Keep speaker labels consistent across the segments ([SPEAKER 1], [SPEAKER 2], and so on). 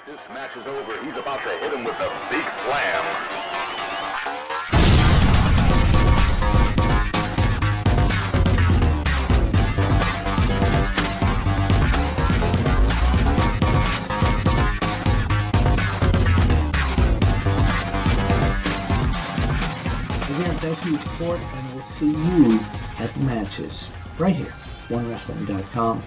[SPEAKER 1] This match is over. He's about to hit him with the big slam.
[SPEAKER 2] Again, thanks for your support, and we'll see you at the matches right here, OneWrestling.com.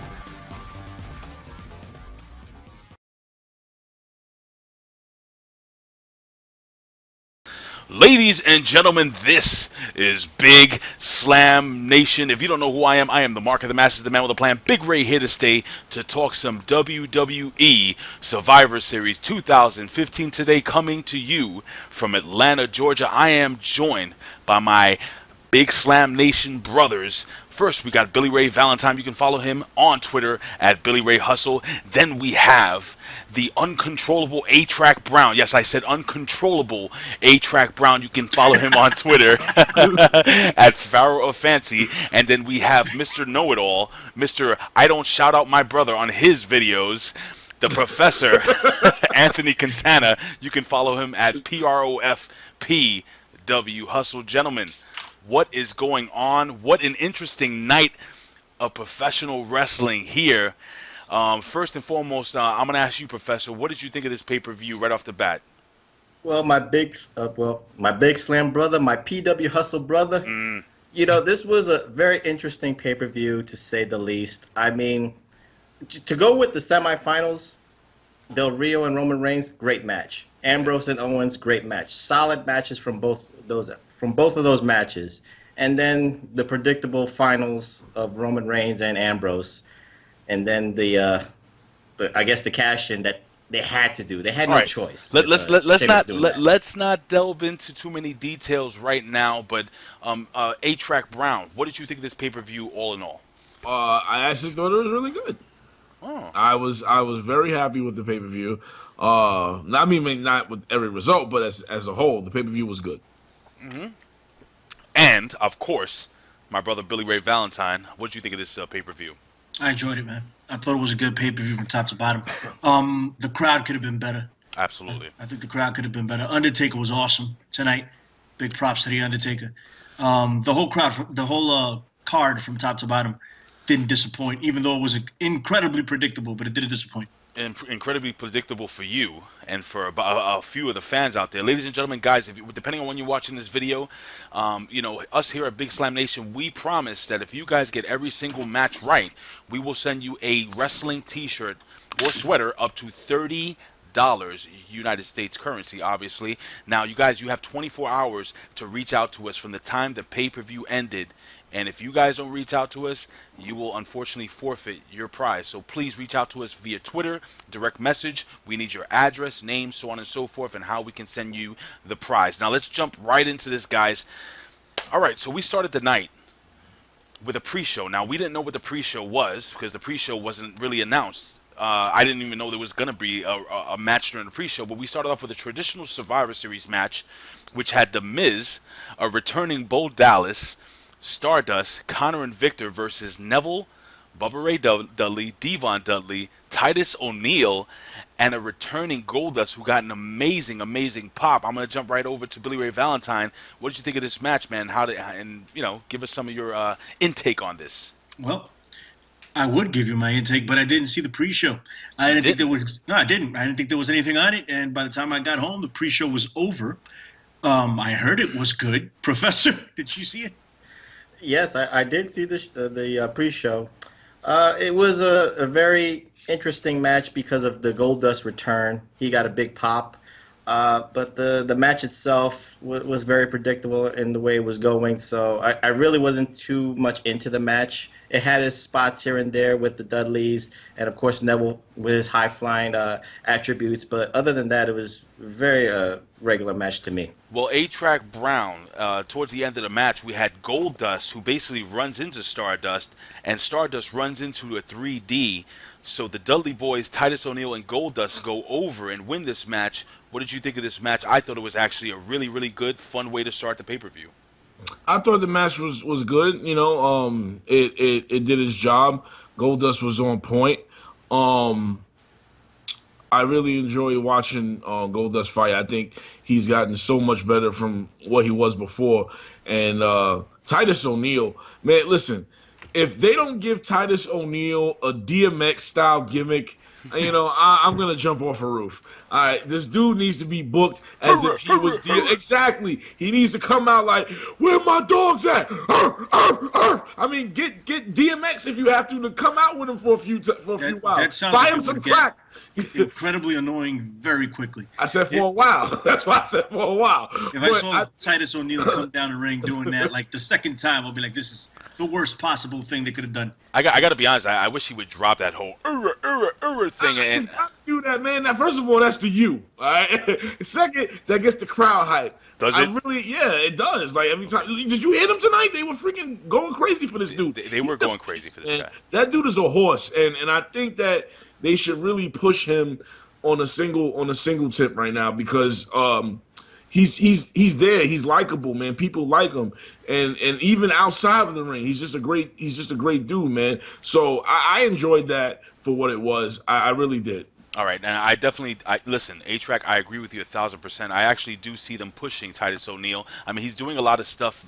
[SPEAKER 3] Ladies and gentlemen, this is Big Slam Nation. If you don't know who I am the Mark of the Masses, the man with a plan. Big Ray here to stay to talk some WWE Survivor Series 2015 today, coming to you from Atlanta, Georgia. I am joined by my Big Slam Nation brothers. First, we got Billy Ray Valentine. You can follow him on Twitter at Billy Ray Hustle. Then we have the uncontrollable A-Track Brown. Yes, I said uncontrollable A-Track Brown. You can follow him on Twitter at Pharaoh of Fancy. And then we have Mr. Know-It-All, Mr. I Don't Shout Out My Brother on his videos, the Professor, Anthony Quintana. You can follow him at PROFPW Hustle. Gentlemen, what is going on? What an interesting night of professional wrestling here. First and foremost, I'm going to ask you, Professor, what did you think of this pay-per-view right off the bat?
[SPEAKER 4] Well, my big slam brother, my PW Hustle brother, you know, this was a very interesting pay-per-view, to say the least. I mean, to go with the semifinals, Del Rio and Roman Reigns, great match. Ambrose and Owens, great match. Solid matches from both of those matches. And then the predictable finals of Roman Reigns and Ambrose. And then I guess the cash-in that they had to do. They had no choice.
[SPEAKER 3] Let's not delve into too many details right now. But A-Track Brown, what did you think of this pay-per-view all in all?
[SPEAKER 5] I actually thought it was really good.
[SPEAKER 3] Oh.
[SPEAKER 5] I was very happy with the pay-per-view. Not with every result, but as a whole, the pay-per-view was good.
[SPEAKER 3] Mm-hmm. And of course, my brother Billy Ray Valentine, what did you think of this pay-per-view?
[SPEAKER 6] I enjoyed it, man. I thought it was a good pay-per-view from top to bottom. The crowd could have been better.
[SPEAKER 3] Absolutely.
[SPEAKER 6] I think the crowd could have been better. Undertaker was awesome tonight. Big props to the Undertaker. The whole crowd, the whole card from top to bottom didn't disappoint, even though it was incredibly predictable, but it didn't disappoint.
[SPEAKER 3] Incredibly predictable for you and for a few of the fans out there. Ladies and gentlemen, guys, depending on when you're watching this video, you know, us here at Big Slam Nation, we promise that if you guys get every single match right, we will send you a wrestling t-shirt or sweater up to $30 United States currency, obviously. Now, you guys, you have 24 hours to reach out to us from the time the pay-per-view ended. And if you guys don't reach out to us, you will unfortunately forfeit your prize. So please reach out to us via Twitter, direct message. We need your address, name, so on and so forth, and how we can send you the prize. Now let's jump right into this, guys. All right, so we started the night with a pre-show. Now, we didn't know what the pre-show was because the pre-show wasn't really announced. I didn't even know there was going to be a match during the pre-show, but we started off with a traditional Survivor Series match, which had The Miz, a returning Bo Dallas, Stardust, Konnor and Viktor versus Neville, Bubba Ray Dudley, Devon Dudley, Titus O'Neil, and a returning Goldust who got an amazing pop. I'm going to jump right over to Billy Ray Valentine. What did you think of this match, man? Give us some of your intake on this.
[SPEAKER 6] Well, I would give you my intake, but I didn't see the pre-show. I didn't think there was anything on it, and by the time I got home, the pre-show was over. I heard it was good. Professor, did you see it?
[SPEAKER 4] Yes, I did see the pre-show. It was a very interesting match because of the Goldust return. He got a big pop. But the match itself was very predictable in the way it was going, so I really wasn't too much into the match. It had its spots here and there with the Dudleys, and of course Neville with his high-flying attributes, but other than that, it was a very regular match to me.
[SPEAKER 3] Well, A-Track Brown, towards the end of the match, we had Goldust, who basically runs into Stardust, and Stardust runs into a 3D. So the Dudley Boys, Titus O'Neil, and Goldust go over and win this match. What did you think of this match? I thought it was actually a really good, fun way to start the pay-per-view.
[SPEAKER 5] I thought the match was good. You know, it did its job. Goldust was on point. I really enjoy watching Goldust fight. I think he's gotten so much better from what he was before. And Titus O'Neil, man, listen, if they don't give Titus O'Neil a DMX style gimmick, I'm gonna jump off a roof. All right, this dude needs to be booked as if he was exactly. He needs to come out like, "Where my dogs at?" I mean, get DMX if you have to come out with him for a few while. Buy him some crack.
[SPEAKER 6] Incredibly annoying very quickly.
[SPEAKER 5] I said for a while. That's why I said for a while.
[SPEAKER 6] If I saw Titus O'Neil come down the ring doing that, like the second time, I'll be like, this is the worst possible thing they could have done.
[SPEAKER 3] I got to be honest. I wish he would drop that whole thing.
[SPEAKER 5] And do that, man. Now, first of all, that's the you. All right. Second, that gets the crowd hype.
[SPEAKER 3] Does it?
[SPEAKER 5] Yeah, it does. Like every time. Did you hear them tonight? They were freaking going crazy for this dude.
[SPEAKER 3] They were going crazy for this guy.
[SPEAKER 5] That dude is a horse, and I think that they should really push him on a single tip right now because he's there. He's likable, man. People like him, and even outside of the ring, he's just a great dude, man. So I enjoyed that for what it was. I really did.
[SPEAKER 3] All right, and I definitely listen, A-Track, I agree with you 1,000%. I actually do see them pushing Titus O'Neil. I mean, he's doing a lot of stuff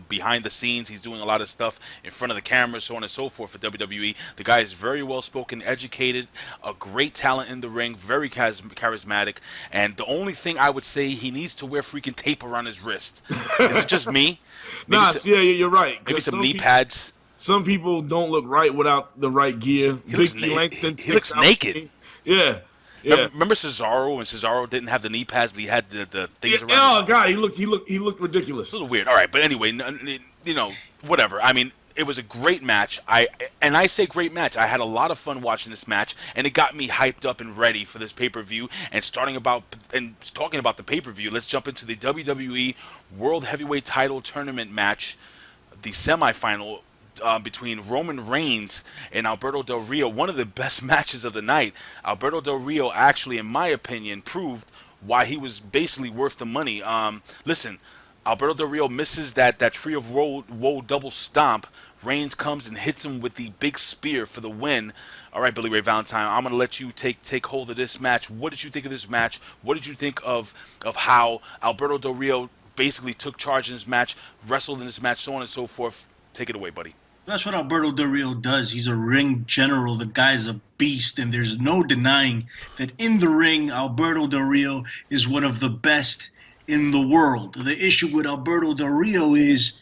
[SPEAKER 3] behind the scenes. He's doing a lot of stuff in front of the camera, so on and so forth for WWE. The guy is very well spoken, educated, a great talent in the ring, very charismatic. And the only thing I would say, he needs to wear freaking tape around his wrist. Is it just me?
[SPEAKER 5] You're right.
[SPEAKER 3] Maybe some knee pads.
[SPEAKER 5] Some people don't look right without the right gear.
[SPEAKER 3] He looks naked.
[SPEAKER 5] Yeah.
[SPEAKER 3] Remember Cesaro when Cesaro didn't have the knee pads, but he had the things around.
[SPEAKER 5] Oh God, he looked ridiculous.
[SPEAKER 3] A little weird. All right, but anyway, whatever. I mean, it was a great match. I say great match. I had a lot of fun watching this match, and it got me hyped up and ready for this pay-per-view. And talking about the pay-per-view, let's jump into the WWE World Heavyweight Title Tournament match, the semifinal. Between Roman Reigns and Alberto Del Rio, one of the best matches of the night. Alberto Del Rio actually, in my opinion, proved why he was basically worth the money. Listen, Alberto Del Rio misses that tree of woe double stomp. Reigns comes and hits him with the big spear for the win. All right, Billy Ray Valentine, I'm going to let you take hold of this match. What did you think of this match? What did you think of how Alberto Del Rio basically took charge in this match, wrestled in this match, so on and so forth? Take it away, buddy.
[SPEAKER 6] That's what Alberto Del Rio does. He's a ring general. The guy's a beast, and there's no denying that in the ring, Alberto Del Rio is one of the best in the world. The issue with Alberto Del Rio is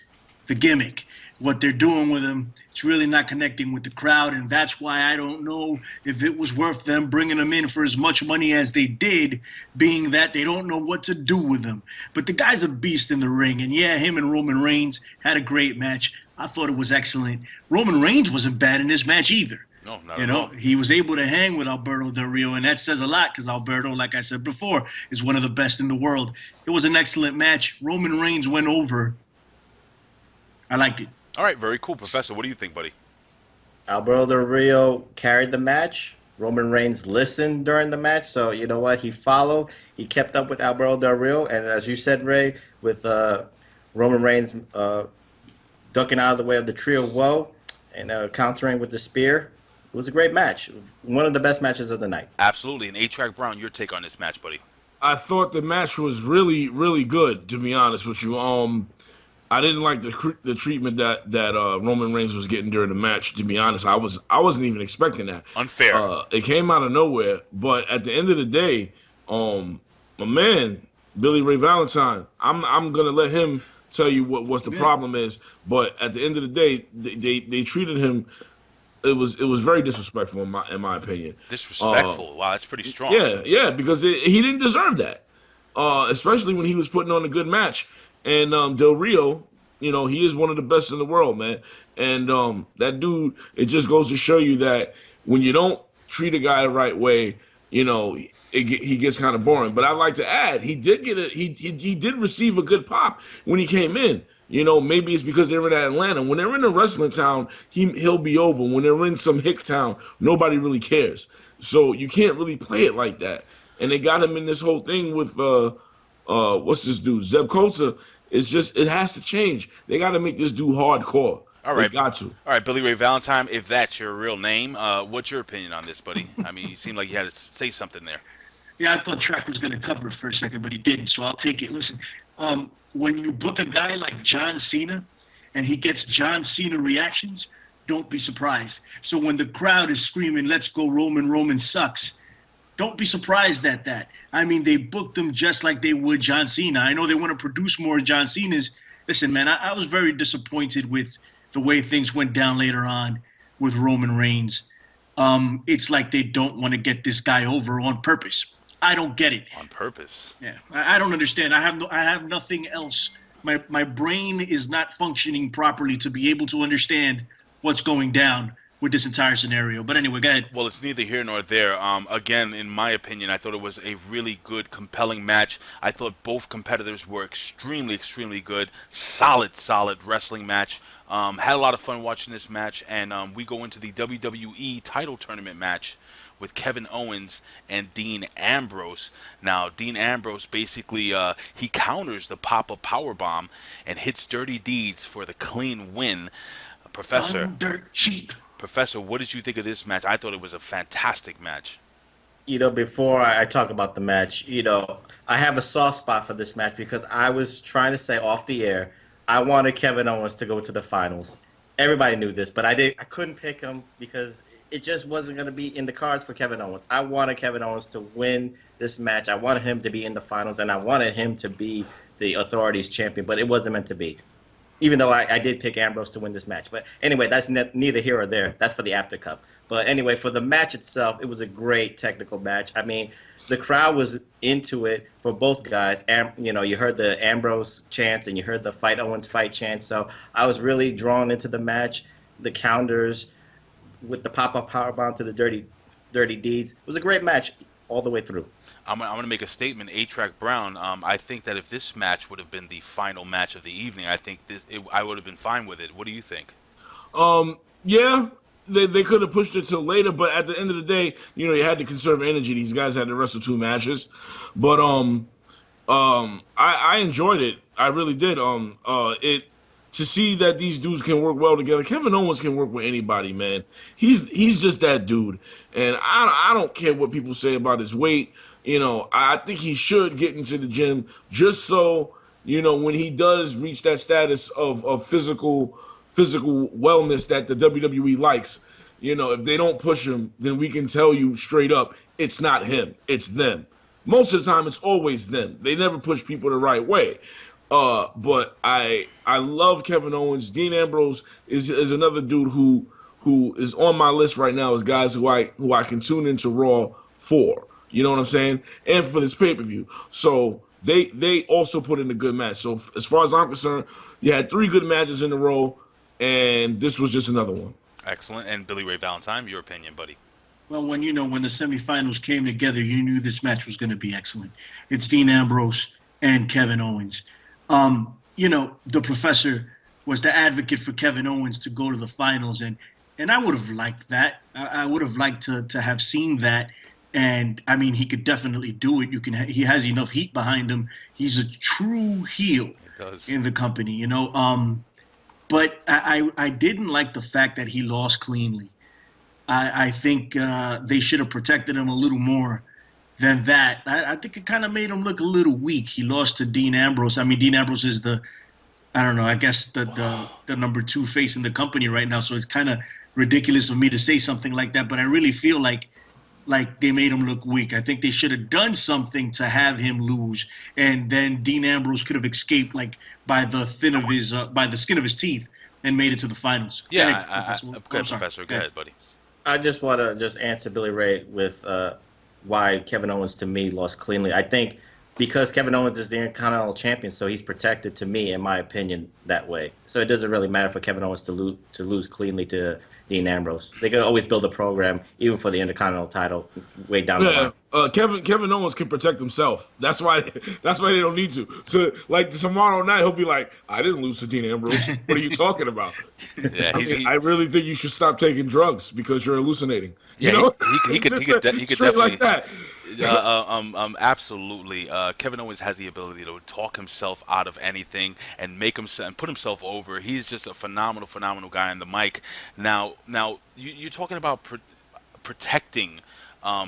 [SPEAKER 6] the gimmick. What they're doing with him, it's really not connecting with the crowd, and that's why I don't know if it was worth them bringing him in for as much money as they did, being that they don't know what to do with him. But the guy's a beast in the ring, and yeah, him and Roman Reigns had a great match. I thought it was excellent. Roman Reigns wasn't bad in this match either.
[SPEAKER 3] No, not at all.
[SPEAKER 6] He was able to hang with Alberto Del Rio, and that says a lot because Alberto, like I said before, is one of the best in the world. It was an excellent match. Roman Reigns went over. I liked it.
[SPEAKER 3] All right, very cool. Professor, what do you think, buddy?
[SPEAKER 4] Alberto Del Rio carried the match. Roman Reigns listened during the match, so you know what? He followed. He kept up with Alberto Del Rio, and as you said, Ray, with Roman Reigns ducking out of the way of the Tree of Woe and countering with the spear. It was a great match. One of the best matches of the night.
[SPEAKER 3] Absolutely. And A-Track Brown, your take on this match, buddy?
[SPEAKER 5] I thought the match was really, really good, to be honest with you. I didn't like the treatment that Roman Reigns was getting during the match, to be honest. I wasn't even expecting that.
[SPEAKER 3] Unfair.
[SPEAKER 5] It came out of nowhere. But at the end of the day, my man, Billy Ray Valentine, I'm going to let him tell you what the problem is, but at the end of the day, they treated him. It was very disrespectful in my opinion.
[SPEAKER 3] Disrespectful? Wow, that's pretty strong.
[SPEAKER 5] Yeah, because he didn't deserve that, especially when he was putting on a good match. And Del Rio, he is one of the best in the world, man. And that dude, it just goes to show you that when you don't treat a guy the right way, he gets kind of boring. But I'd like to add, he did he did receive a good pop when he came in. Maybe it's because they're in Atlanta. When they're in a wrestling town, he'll be over. When they're in some hick town, nobody really cares. So you can't really play it like that. And they got him in this whole thing with what's this dude, Zeb Coulter. It's just, it has to change. They got to make this dude hardcore.
[SPEAKER 3] All right.
[SPEAKER 5] They got to.
[SPEAKER 3] All right, Billy Ray Valentine, if that's your real name, what's your opinion on this, buddy? I mean, you seem like you had to say something there.
[SPEAKER 7] Yeah, I thought Track was going to cover it for a second, but he didn't, so I'll take it. Listen, when you book a guy like John Cena and he gets John Cena reactions, don't be surprised. So when the crowd is screaming, "Let's go Roman, Roman sucks," don't be surprised at that. I mean, they booked him just like they would John Cena. I know they want to produce more John Cena's. Listen, man, I was very disappointed with the way things went down later on with Roman Reigns. It's like they don't want to get this guy over on purpose. I don't get it.
[SPEAKER 3] On purpose?
[SPEAKER 7] Yeah, I don't understand. I have nothing else. My brain is not functioning properly to be able to understand what's going down with this entire scenario. But anyway, go ahead.
[SPEAKER 3] Well, it's neither here nor there. Again, in my opinion, I thought it was a really good, compelling match. I thought both competitors were extremely, extremely good. Solid wrestling match. Had a lot of fun watching this match. And we go into the WWE title tournament match with Kevin Owens and Dean Ambrose. Now, Dean Ambrose basically, he counters the pop-up powerbomb and hits Dirty Deeds for the clean win. Professor.
[SPEAKER 7] Dirt cheap.
[SPEAKER 3] Professor, what did you think of this match? I thought it was a fantastic match.
[SPEAKER 4] Before I talk about the match, I have a soft spot for this match because I was trying to say off the air, I wanted Kevin Owens to go to the finals. Everybody knew this, but I couldn't pick him because it just wasn't going to be in the cards for Kevin Owens. I wanted Kevin Owens to win this match. I wanted him to be in the finals, and I wanted him to be the Authorities champion, but it wasn't meant to be. Even though I did pick Ambrose to win this match. But anyway, that's neither here or there. That's for the After Cup. But anyway, for the match itself, it was a great technical match. I mean, the crowd was into it for both guys. You heard the Ambrose chants and you heard the Fight Owens fight chants. So I was really drawn into the match. The counters with the pop-up powerbomb to the dirty deeds. It was a great match all the way through.
[SPEAKER 3] I'm going to make a statement, A-Track Brown. I think that if this match would have been the final match of the evening, I think I would have been fine with it. What do you think?
[SPEAKER 5] Yeah, they could have pushed it till later, but at the end of the day, you had to conserve energy. These guys had to wrestle 2 matches. But I enjoyed it. I really did. To see that these dudes can work well together. Kevin Owens can work with anybody, man. He's just that dude. And I don't care what people say about his weight. I think he should get into the gym just so, when he does reach that status of physical wellness that the WWE likes, if they don't push him, then we can tell you straight up, it's not him, it's them. Most of the time, it's always them. They never push people the right way. But I love Kevin Owens. Dean Ambrose is another dude who is on my list right now as guys who I can tune into Raw for. You know what I'm saying? And for this pay-per-view. So they also put in a good match. So as far as I'm concerned, you had 3 good matches in a row, and this was just another one.
[SPEAKER 3] Excellent. And Billy Ray Valentine, your opinion, buddy?
[SPEAKER 7] Well, when the semifinals came together, you knew this match was going to be excellent. It's Dean Ambrose and Kevin Owens. The Professor was the advocate for Kevin Owens to go to the finals, and I would have liked that. I would have liked to have seen that. And I mean, he could definitely do it. He has enough heat behind him. He's a true heel in the company, But I didn't like the fact that he lost cleanly. I think they should have protected him a little more than that. I think it kind of made him look a little weak. He lost to Dean Ambrose. I mean, Dean Ambrose is the number 2 face in the company right now. So it's kind of ridiculous of me to say something like that. But I really feel like they made him look weak. I think they should have done something to have him lose, and then Dean Ambrose could have escaped by the skin of his teeth and made it to the finals.
[SPEAKER 3] Yeah, Professor. Go ahead, buddy.
[SPEAKER 4] I just want to answer Billy Ray with why Kevin Owens to me lost cleanly. I think because Kevin Owens is the Intercontinental Champion, so he's protected to me, in my opinion, that way. So it doesn't really matter for Kevin Owens to lose cleanly to Dean Ambrose. They could always build a program, even for the Intercontinental title, way down the line.
[SPEAKER 5] Kevin Owens can protect himself. That's why they don't need to. So tomorrow night he'll be like, I didn't lose to Dean Ambrose. What are you talking about?
[SPEAKER 3] Yeah,
[SPEAKER 5] I really think you should stop taking drugs because you're hallucinating.
[SPEAKER 3] Yeah, he could definitely
[SPEAKER 5] like that.
[SPEAKER 3] Absolutely. Kevin Owens has the ability to talk himself out of anything and make himself and put himself over. He's just a phenomenal guy on the mic. Now, you're talking about protecting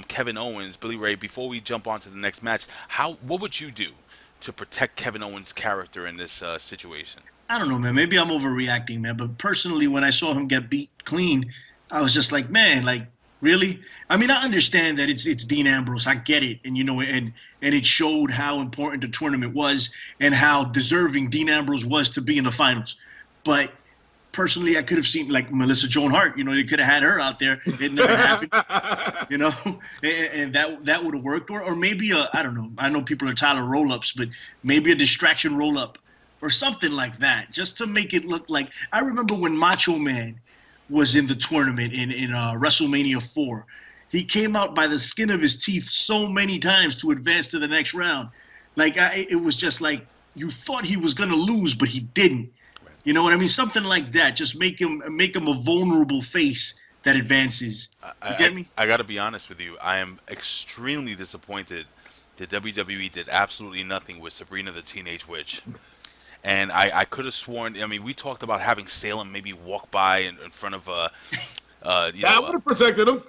[SPEAKER 3] Kevin Owens, Billy Ray. Before we jump on to the next match, what would you do to protect Kevin Owens' character in this situation?
[SPEAKER 6] I don't know, man. Maybe I'm overreacting, man. But personally, when I saw him get beat clean, I was just like, man, like, really? I mean, I understand that it's Dean Ambrose. I get it. And, and it showed how important the tournament was and how deserving Dean Ambrose was to be in the finals. But personally, I could have seen, like, Melissa Joan Hart. They could have had her out there. It never happened, and that would have worked. Or maybe, I don't know. I know people are tired of roll-ups, but maybe a distraction roll-up or something like that, just to make it look like. I remember when Macho Man was in the tournament in WrestleMania 4. He came out by the skin of his teeth so many times to advance to the next round. Like, it was just like you thought he was going to lose, but he didn't. You know what I mean? Something like that. Just make him a vulnerable face that advances. You get me?
[SPEAKER 3] I got to be honest with you. I am extremely disappointed that WWE did absolutely nothing with Sabrina the Teenage Witch. And I could have sworn. I mean, we talked about having Salem maybe walk by in front of that
[SPEAKER 5] would have protected him.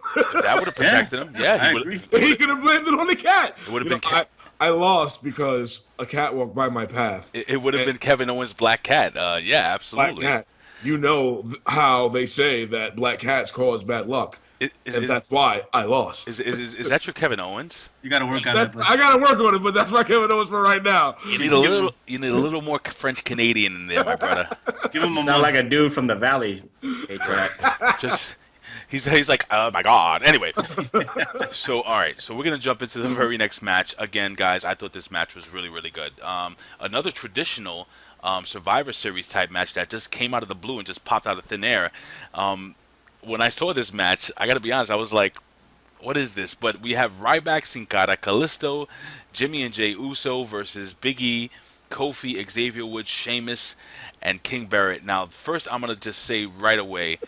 [SPEAKER 3] That would have protected him. Yeah,
[SPEAKER 5] he could have blamed it on the cat.
[SPEAKER 3] It would have been.
[SPEAKER 5] I lost because a cat walked by my path.
[SPEAKER 3] It would have been Kevin Owens' black cat. Yeah, absolutely.
[SPEAKER 5] Black cat. How they say that black cats cause bad luck. That's why I lost.
[SPEAKER 3] Is that your Kevin Owens?
[SPEAKER 6] You got to work on that.
[SPEAKER 5] I got to work on it, but that's my Kevin Owens for right now.
[SPEAKER 3] You need a little more French Canadian in there, my brother.
[SPEAKER 4] Give him sound like a dude from the Valley.
[SPEAKER 3] Just he's like, oh my God. Anyway, so all right, so we're gonna jump into the very next match. Again, guys, I thought this match was really good. Another traditional Survivor Series type match that just came out of the blue and just popped out of thin air. When I saw this match, I gotta be honest, I was like, what is this? But we have Ryback, Sin Cara, Kalisto, Jimmy and Jay Uso versus Big E, Kofi, Xavier Woods, Sheamus, and King Barrett. Now, first, I'm gonna just say right away,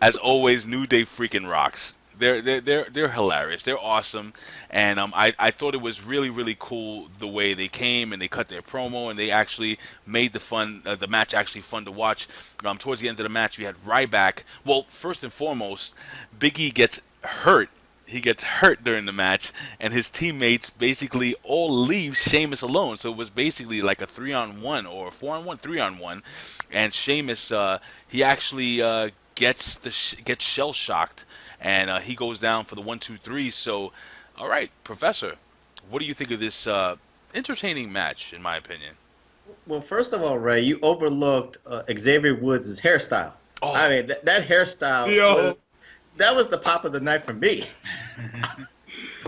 [SPEAKER 3] as always, New Day freaking rocks. They're hilarious. They're awesome, and I thought it was really cool the way they came and they cut their promo and they actually made the match actually fun to watch. Towards the end of the match, we had Ryback. Well, first and foremost, Big E gets hurt. He gets hurt during the match, and his teammates basically all leave Sheamus alone. So it was basically like a 3-on-1 or a 4-on-1, 3-on-1, and Sheamus he actually gets shell shocked. And he goes down for the 1-2-3. So, all right, Professor, what do you think of this entertaining match, in my opinion?
[SPEAKER 4] Well, first of all, Ray, you overlooked Xavier Woods' hairstyle.
[SPEAKER 3] Oh.
[SPEAKER 4] I mean, that hairstyle, that was the pop of the night for me.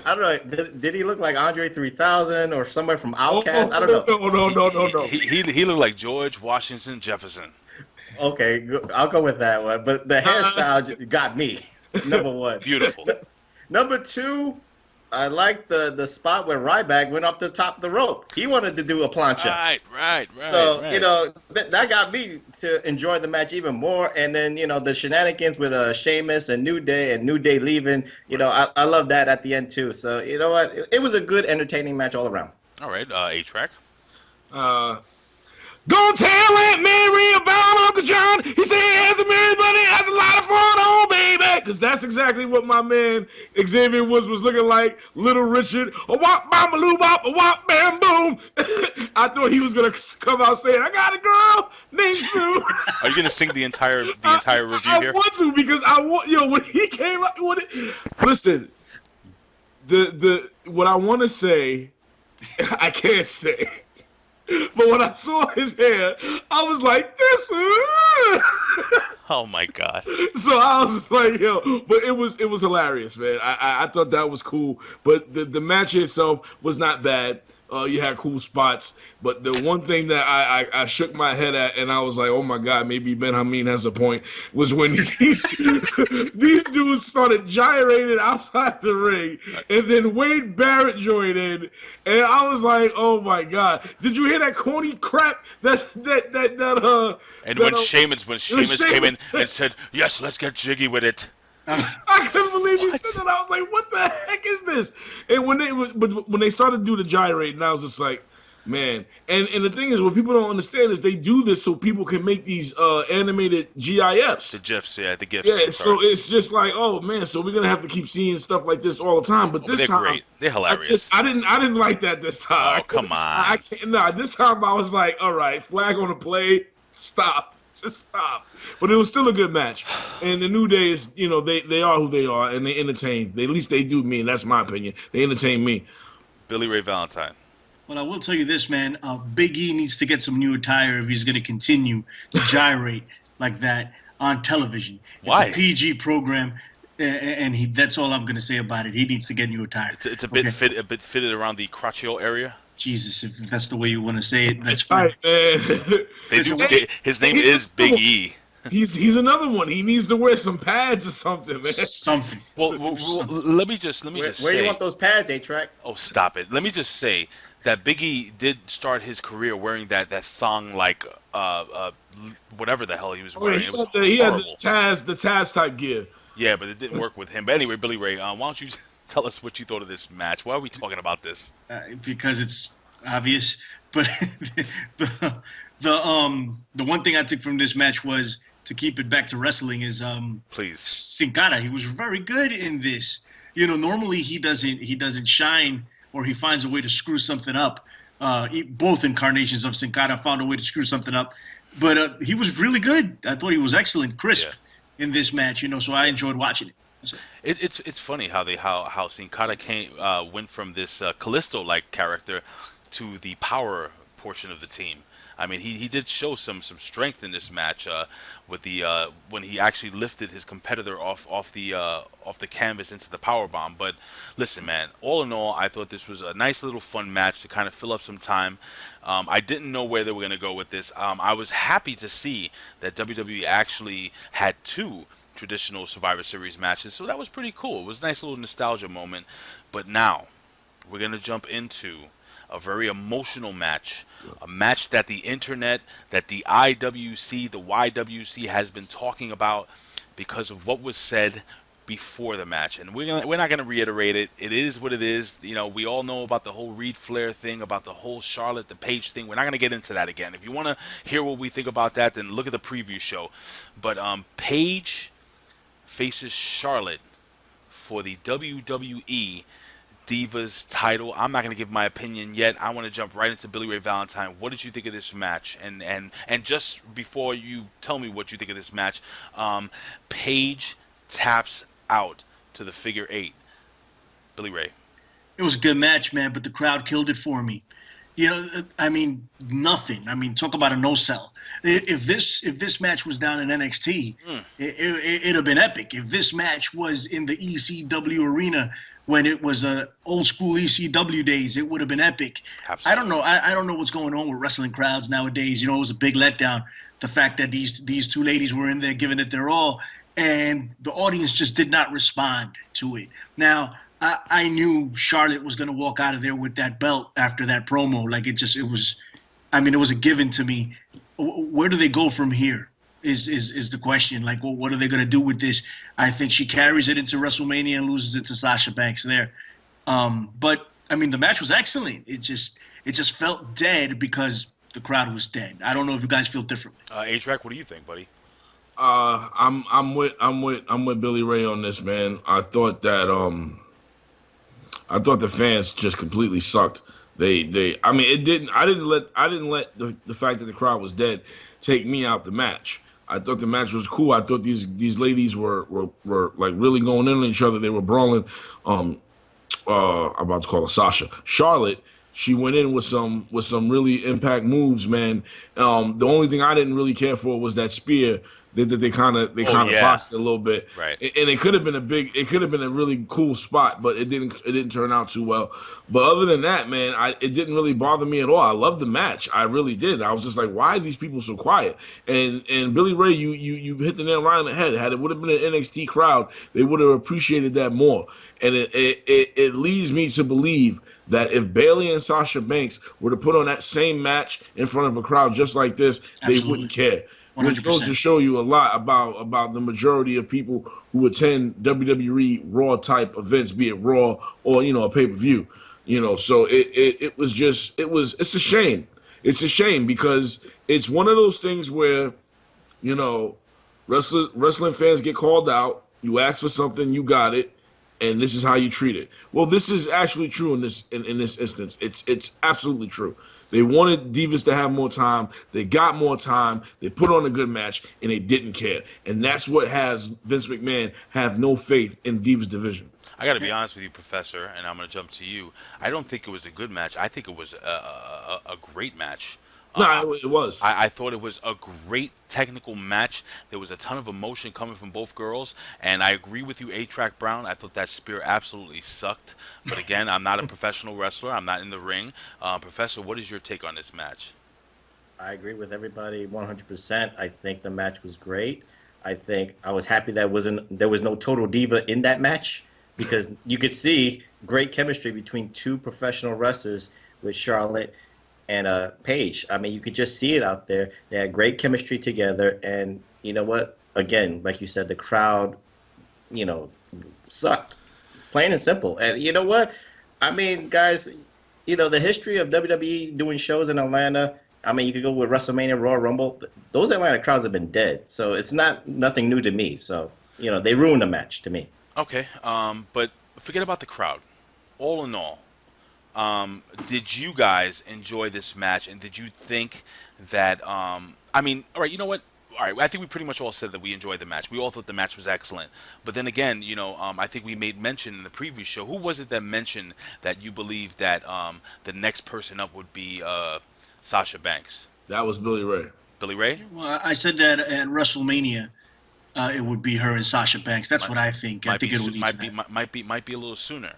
[SPEAKER 4] I don't know. Did he look like Andre 3000 or somewhere from Outkast? I don't know.
[SPEAKER 3] No. He looked like George Washington Jefferson.
[SPEAKER 4] Okay, I'll go with that one. But the hairstyle got me. Number one.
[SPEAKER 3] Beautiful.
[SPEAKER 4] Number two, I like the spot where Ryback went up the top of the rope. He wanted to do a plancha.
[SPEAKER 3] Right.
[SPEAKER 4] So, that got me to enjoy the match even more. And then, the shenanigans with Sheamus and New Day leaving, I love that at the end too. So, you know what? It was a good, entertaining match all around.
[SPEAKER 3] All right, A-Track.
[SPEAKER 5] Go tell Aunt Mary about Uncle John. He said he has a married, but he has a lot of fun, oh baby. Because that's exactly what my man Xavier Woods was looking like. Little Richard, a wop, bam, a loo, bop, a wop, bam, boom. I thought he was gonna come out saying, "I got a girl named Sue."
[SPEAKER 3] Are you gonna sing the entire review here?
[SPEAKER 5] I want to because I want when he came out. Listen, the what I want to say, I can't say. But when I saw his hair, I was like, this.
[SPEAKER 3] Oh my God.
[SPEAKER 5] So I was like, but it was hilarious, man. I thought that was cool. But the match itself was not bad. You had cool spots. But the one thing that I shook my head at and I was like, oh my God, maybe Ben Hameen has a point, was when these dudes started gyrating outside the ring. And then Wade Barrett joined in. And I was like, oh my God. Did you hear that corny crap?
[SPEAKER 3] And when Sheamus came in and said, yes, let's get jiggy with it.
[SPEAKER 5] I couldn't believe he said that. I was like, "What the heck is this?" And when they started to do the gyrate, and I was just like, "Man!" And the thing is, what people don't understand is they do this so people can make these animated GIFs.
[SPEAKER 3] The GIFs, yeah, the GIFs.
[SPEAKER 5] Yeah, so it's just like, oh man, so we're gonna have to keep seeing stuff like this all the time. But this
[SPEAKER 3] they're
[SPEAKER 5] time,
[SPEAKER 3] great. They're hilarious.
[SPEAKER 5] I didn't like that this time.
[SPEAKER 3] Oh, come on.
[SPEAKER 5] I can't. Nah, this time I was like, all right, flag on the play, stop. Just stop. But it was still a good match. And the New Day is, they are who they are, and they entertain. At least they do me, and that's my opinion. They entertain me.
[SPEAKER 3] Billy Ray Valentine.
[SPEAKER 6] Well, I will tell you this, man. Big E needs to get some new attire if he's going to continue to gyrate like that on television.
[SPEAKER 3] Why?
[SPEAKER 6] It's a PG program, and that's all I'm going to say about it. He needs to get new attire.
[SPEAKER 3] It's a bit fitted around the crotcheo area.
[SPEAKER 6] Jesus, if that's the way you want to say it, that's
[SPEAKER 5] Right, man.
[SPEAKER 3] His name is Big E.
[SPEAKER 5] He's another one. He needs to wear some pads or something, man.
[SPEAKER 6] Something.
[SPEAKER 3] Well, let me just
[SPEAKER 4] Where
[SPEAKER 3] say.
[SPEAKER 4] you want those pads, A-Track?
[SPEAKER 3] Oh, stop it. Let me just say that Big E did start his career wearing that thong like whatever the hell he was wearing.
[SPEAKER 5] He had the Taz type gear.
[SPEAKER 3] Yeah, but it didn't work with him. But anyway, Billy Ray, why don't you tell us what you thought of this match? Why are we talking about this?
[SPEAKER 6] Because it's obvious. But the one thing I took from this match was, to keep it back to wrestling, is
[SPEAKER 3] Please.
[SPEAKER 6] Sin Cara. He was very good in this. Normally he doesn't shine, or he finds a way to screw something up. Both incarnations of Sin Cara found a way to screw something up, but he was really good. I thought he was excellent, crisp in this match. So I enjoyed watching it.
[SPEAKER 3] It's funny how Sin Cara went from this Kalisto-like character to the power portion of the team. I mean, he did show some strength in this match with the when he actually lifted his competitor off the canvas into the powerbomb. But listen, man, all in all, I thought this was a nice little fun match to kind of fill up some time. I didn't know where they were going to go with this. I was happy to see that WWE actually had two traditional Survivor Series matches, so that was pretty cool. It was a nice little nostalgia moment. But now we're going to jump into a very emotional match, a match that the internet, that the IWC, the YWC has been talking about because of what was said before the match. And we're not going to reiterate it. It is what it is. We all know about the whole Reed Flair thing, about the whole Charlotte, the Paige thing. We're not going to get into that again. If you want to hear what we think about that, then look at the preview show. But Paige faces Charlotte for the WWE Divas title. I'm not going to give my opinion yet. I want to jump right into Billy Ray Valentine. What did you think of this match? And just before you tell me what you think of this match, Paige taps out to the figure 8. Billy Ray.
[SPEAKER 6] It was a good match, man, but the crowd killed it for me. Nothing. Talk about a no-sell. If this match was down in NXT, it'd have been epic. If this match was in the ECW arena when it was old school ECW days, it would have been epic. Absolutely. I don't know what's going on with wrestling crowds nowadays. It was a big letdown, the fact that these two ladies were in there giving it their all, and the audience just did not respond to it. Now, I knew Charlotte was going to walk out of there with that belt after that promo. It was a given to me. Where do they go from here is the question. What are they going to do with this? I think she carries it into WrestleMania and loses it to Sasha Banks there. But the match was excellent. It just felt dead because the crowd was dead. I don't know if you guys feel differently.
[SPEAKER 3] A-Track, what do you think, buddy?
[SPEAKER 5] I'm with Billy Ray on this, man. I thought the fans just completely sucked. I didn't let the fact that the crowd was dead take me out the match. I thought the match was cool. I thought these ladies were like really going in on each other. They were brawling. I'm about to call her Sasha. Charlotte, she went in with some really impact moves, man. The only thing I didn't really care for was that spear that they kind of boxed a little bit,
[SPEAKER 3] right?
[SPEAKER 5] And it could have been a really cool spot, but it didn't turn out too well. But other than that, man, it didn't really bother me at all. I loved the match, I really did. I was just like, why are these people so quiet? And Billy Ray, you hit the nail right on the head. Had it would have been an NXT crowd, they would have appreciated that more. And it leads me to believe that if Bayley and Sasha Banks were to put on that same match in front of a crowd just like this, Absolutely. They wouldn't care. which goes to show you a lot about the majority of people who attend WWE Raw type events, be it Raw or a pay-per-view. So it's a shame. It's a shame because it's one of those things where wrestling fans get called out. You ask for something, you got it, and this is how you treat it. Well, this is actually true in this instance. It's absolutely true. They wanted Divas to have more time. They got more time. They put on a good match, and they didn't care. And that's what has Vince McMahon have no faith in Divas division.
[SPEAKER 3] I got to be honest with you, Professor, and I'm going to jump to you. I don't think it was a good match. I think it was a great match.
[SPEAKER 5] No, it was.
[SPEAKER 3] I thought it was a great technical match. There was a ton of emotion coming from both girls, and I agree with you, A-Track Brown. I thought that spear absolutely sucked. But again, I'm not a professional wrestler. I'm not in the ring. Professor, what is your take on this match?
[SPEAKER 4] I agree with everybody 100%. I think the match was great. I was happy that there was no total diva in that match because you could see great chemistry between two professional wrestlers with Charlotte and Paige. I mean, you could just see it out there. They had great chemistry together, and you know what? Again, like you said, the crowd, sucked. Plain and simple. And you know what? I mean, guys, the history of WWE doing shows in Atlanta, I mean, you could go with WrestleMania, Royal Rumble. Those Atlanta crowds have been dead. So it's nothing new to me. So, they ruined the match to me.
[SPEAKER 3] Okay, but forget about the crowd. All in all, did you guys enjoy this match, and did you think that all right, you know what? All right, I think we pretty much all said that we enjoyed the match. We all thought the match was excellent. But then again, I think we made mention in the previous show. Who was it that mentioned that you believe that the next person up would be Sasha Banks?
[SPEAKER 5] That was Billy Ray.
[SPEAKER 3] Billy Ray?
[SPEAKER 6] Well, I said that at WrestleMania. It would be her and Sasha Banks. That's what I think. I think it'll lead to that.
[SPEAKER 3] Might be a little sooner.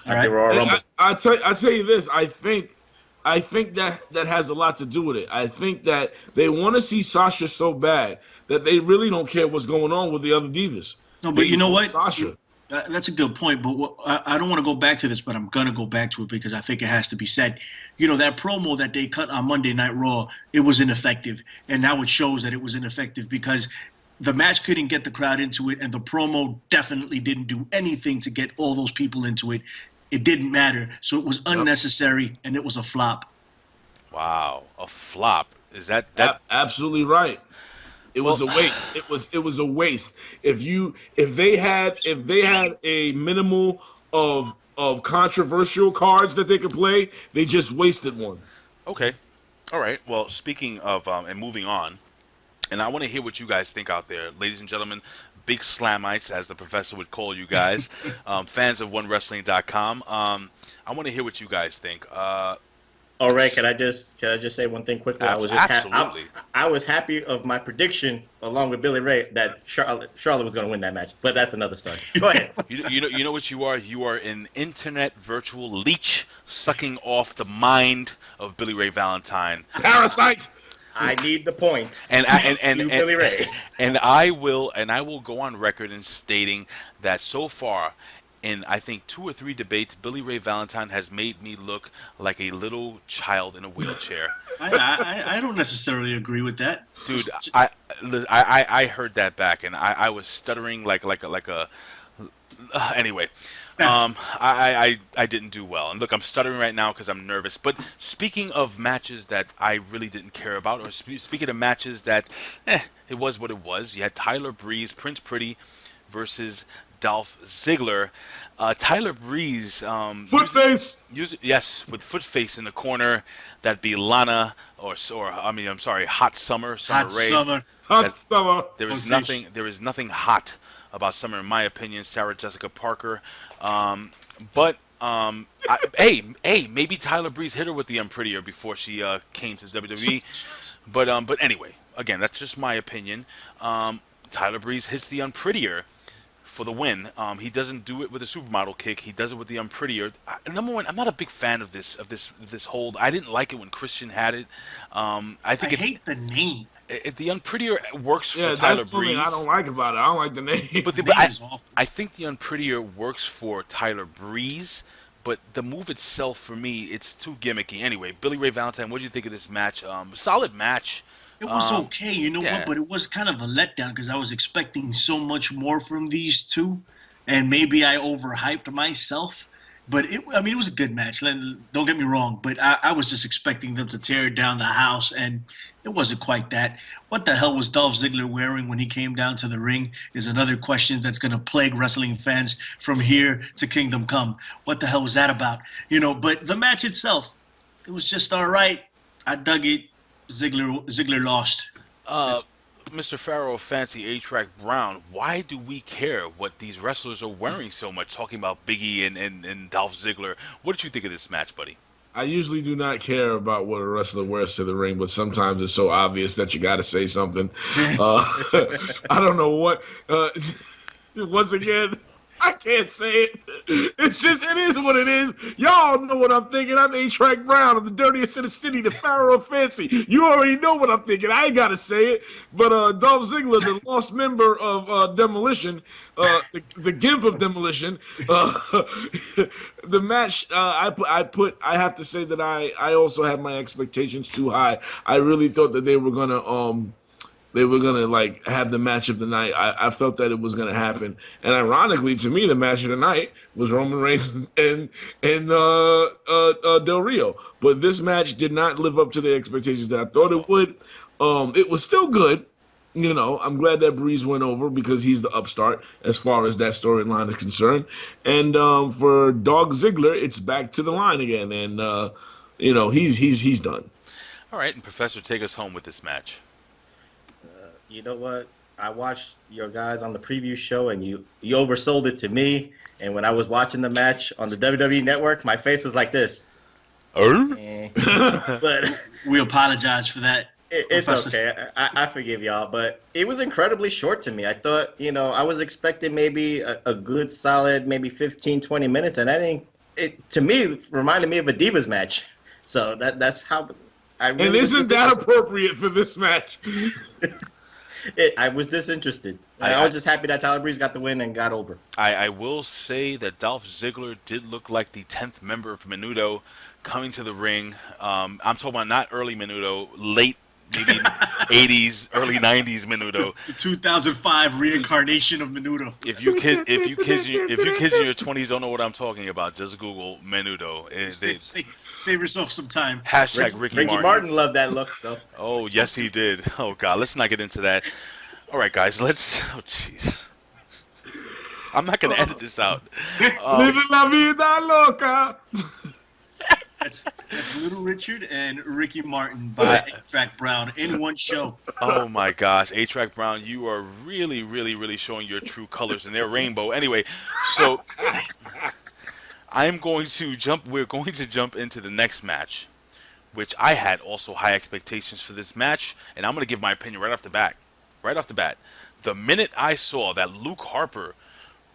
[SPEAKER 6] All right.
[SPEAKER 5] I tell you this. I think that has a lot to do with it. I think that they want to see Sasha so bad that they really don't care what's going on with the other divas.
[SPEAKER 6] No, but you know what?
[SPEAKER 5] Sasha.
[SPEAKER 6] That's a good point. But I don't want to go back to this, but I'm gonna go back to it because I think it has to be said. That promo that they cut on Monday Night Raw, it was ineffective, and now it shows that it was ineffective because the match couldn't get the crowd into it, and the promo definitely didn't do anything to get all those people into it. It didn't matter. So it was unnecessary, and it was a flop.
[SPEAKER 3] Wow, a flop. Is that
[SPEAKER 5] absolutely right? It was a waste. It was a waste. If they had a minimal of controversial cards that they could play, they just wasted one.
[SPEAKER 3] Okay. All right. Well, speaking of and moving on, and I want to hear what you guys think out there, ladies and gentlemen, big slamites, as the professor would call you guys, fans of OneWrestling.com. I want to hear what you guys think.
[SPEAKER 4] All right, can I just say one thing quickly?
[SPEAKER 3] Absolutely.
[SPEAKER 4] I was happy of my prediction, along with Billy Ray, that Charlotte was going to win that match. But that's another story. Go ahead.
[SPEAKER 3] You know what you are? You are an internet virtual leech sucking off the mind of Billy Ray Valentine.
[SPEAKER 5] Parasite.
[SPEAKER 4] I need the points.
[SPEAKER 3] And
[SPEAKER 4] Billy Ray.
[SPEAKER 3] And I will go on record in stating that so far, in I think 2 or 3 debates, Billy Ray Valentine has made me look like a little child in a wheelchair.
[SPEAKER 6] I don't necessarily agree with that,
[SPEAKER 3] dude. I heard that back, and I was stuttering like a. Anyway. I didn't do well, and look, I'm stuttering right now because I'm nervous. But speaking of matches that I really didn't care about, or speaking of matches that, it was what it was. You had Tyler Breeze, Prince Pretty, versus Dolph Ziggler. Tyler Breeze,
[SPEAKER 5] Footface.
[SPEAKER 3] Yes, with Footface in the corner. That'd be Lana, Hot Summer,
[SPEAKER 5] Hot Summer.
[SPEAKER 3] There is nothing hot about Summer, in my opinion. Sarah Jessica Parker. Maybe Tyler Breeze hit her with the Unprettier before she came to WWE. But anyway, again, that's just my opinion. Tyler Breeze hits the Unprettier for the win. He doesn't do it with a supermodel kick. He does it with the Unprettier. Number one, I'm not a big fan of this hold. I didn't like it when Christian had it. I
[SPEAKER 6] hate the name.
[SPEAKER 3] The Unprettier works for Tyler Breeze.
[SPEAKER 5] That's the thing I don't like about it. I don't like the name.
[SPEAKER 3] But I think the Unprettier works for Tyler Breeze, but the move itself, for me, it's too gimmicky. Anyway, Billy Ray Valentine, what do you think of this match? Solid match.
[SPEAKER 6] It was okay, you know
[SPEAKER 3] yeah.
[SPEAKER 6] what? But it was kind of a letdown because I was expecting so much more from these two, and maybe I overhyped myself. But it was a good match. Don't get me wrong, but I was just expecting them to tear down the house, and it wasn't quite that. What the hell was Dolph Ziggler wearing when he came down to the ring is another question that's going to plague wrestling fans from here to Kingdom Come. What the hell was that about? But the match itself, it was just all right. I dug it. Ziggler lost.
[SPEAKER 3] Mr. Pharaoh Fancy A-Track Brown, why do we care what these wrestlers are wearing so much, talking about Biggie and Dolph Ziggler? What did you think of this match, buddy?
[SPEAKER 5] I usually do not care about what a wrestler wears to the ring, but sometimes it's so obvious that you got to say something. I don't know what. Once again, I can't say it. It is what it is. Y'all know what I'm thinking. I'm A-Track Brown. I'm the dirtiest in the city, the Pharaoh Fancy. You already know what I'm thinking. I ain't got to say it. But Dolph Ziggler, the lost member of Demolition, the Gimp of Demolition, the match, I have to say that I also had my expectations too high. I really thought that they were going to like have the match of the night. I felt that it was gonna happen, and ironically, to me, the match of the night was Roman Reigns and Del Rio. But this match did not live up to the expectations that I thought it would. It was still good. I'm glad that Breeze went over because he's the upstart as far as that storyline is concerned. And for Dog Ziggler, it's back to the line again, and he's done.
[SPEAKER 3] All right, and Professor, take us home with this match.
[SPEAKER 4] You know what? I watched your guys on the preview show, and you oversold it to me. And when I was watching the match on the WWE Network, my face was like this. But
[SPEAKER 6] we apologize for that.
[SPEAKER 4] It's okay. I forgive y'all. But it was incredibly short to me. I thought, I was expecting maybe a good, solid, maybe 15, 20 minutes. And I think to me, it reminded me of a Divas match. So that's how I really
[SPEAKER 5] And isn't that appropriate for this match?
[SPEAKER 4] I was disinterested. I was just happy that Tyler Breeze got the win and got over.
[SPEAKER 3] I will say that Dolph Ziggler did look like the 10th member of Menudo coming to the ring. I'm talking about not early Menudo, late maybe 80s, early 90s Menudo.
[SPEAKER 6] The 2005 reincarnation of Menudo.
[SPEAKER 3] If you kids in your 20s don't know what I'm talking about, just Google Menudo.
[SPEAKER 6] Save yourself some time.
[SPEAKER 3] Hashtag Ricky
[SPEAKER 4] Martin loved that look, though.
[SPEAKER 3] Oh, yes, he did. Oh, God. Let's not get into that. All right, guys. Oh, jeez. I'm not going to edit this out.
[SPEAKER 5] Living la vida loca.
[SPEAKER 6] That's Little Richard and Ricky Martin by A-Track Brown in one show.
[SPEAKER 3] Oh, my gosh. A-Track Brown, you are really, really, really showing your true colors in their rainbow. Anyway, so we're going to jump into the next match, which I had also high expectations for this match, and I'm going to give my opinion right off the bat. The minute I saw that Luke Harper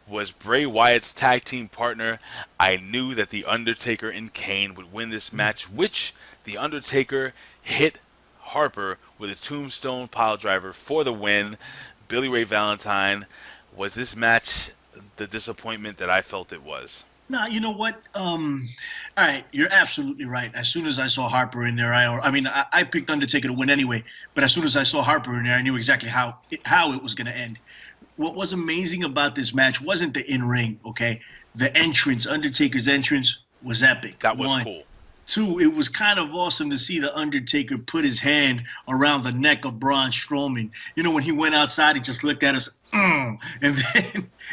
[SPEAKER 3] was Bray Wyatt's tag team partner, I knew that The Undertaker and Kane would win this match, which The Undertaker hit Harper with a tombstone piledriver for the win. Billy Ray Valentine, was this match the disappointment that I felt it was?
[SPEAKER 6] No, you know what? All right, you're absolutely right. As soon as I saw Harper in there, I picked Undertaker to win anyway, but as soon as I saw Harper in there, I knew exactly how it was going to end. What was amazing about this match wasn't the in-ring, okay? The entrance, Undertaker's entrance, was epic.
[SPEAKER 3] That was cool.
[SPEAKER 6] 2, it was kind of awesome to see the Undertaker put his hand around the neck of Braun Strowman. When he went outside, he just looked at us, and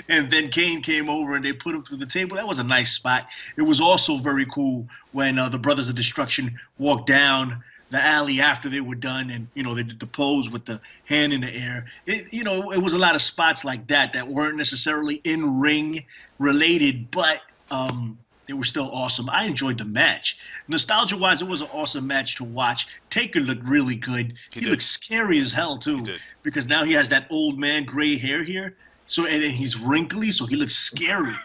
[SPEAKER 6] then Kane came over and they put him through the table. That was a nice spot. It was also very cool when the Brothers of Destruction walked down the alley after they were done, and they did the pose with the hand in the air. It was a lot of spots like that weren't necessarily in ring related, but they were still awesome. I enjoyed the match. Nostalgia wise, it was an awesome match to watch. Taker looked really good. He looked scary as hell too, because now he has that old man gray hair here. So and he's wrinkly, so he looks scary.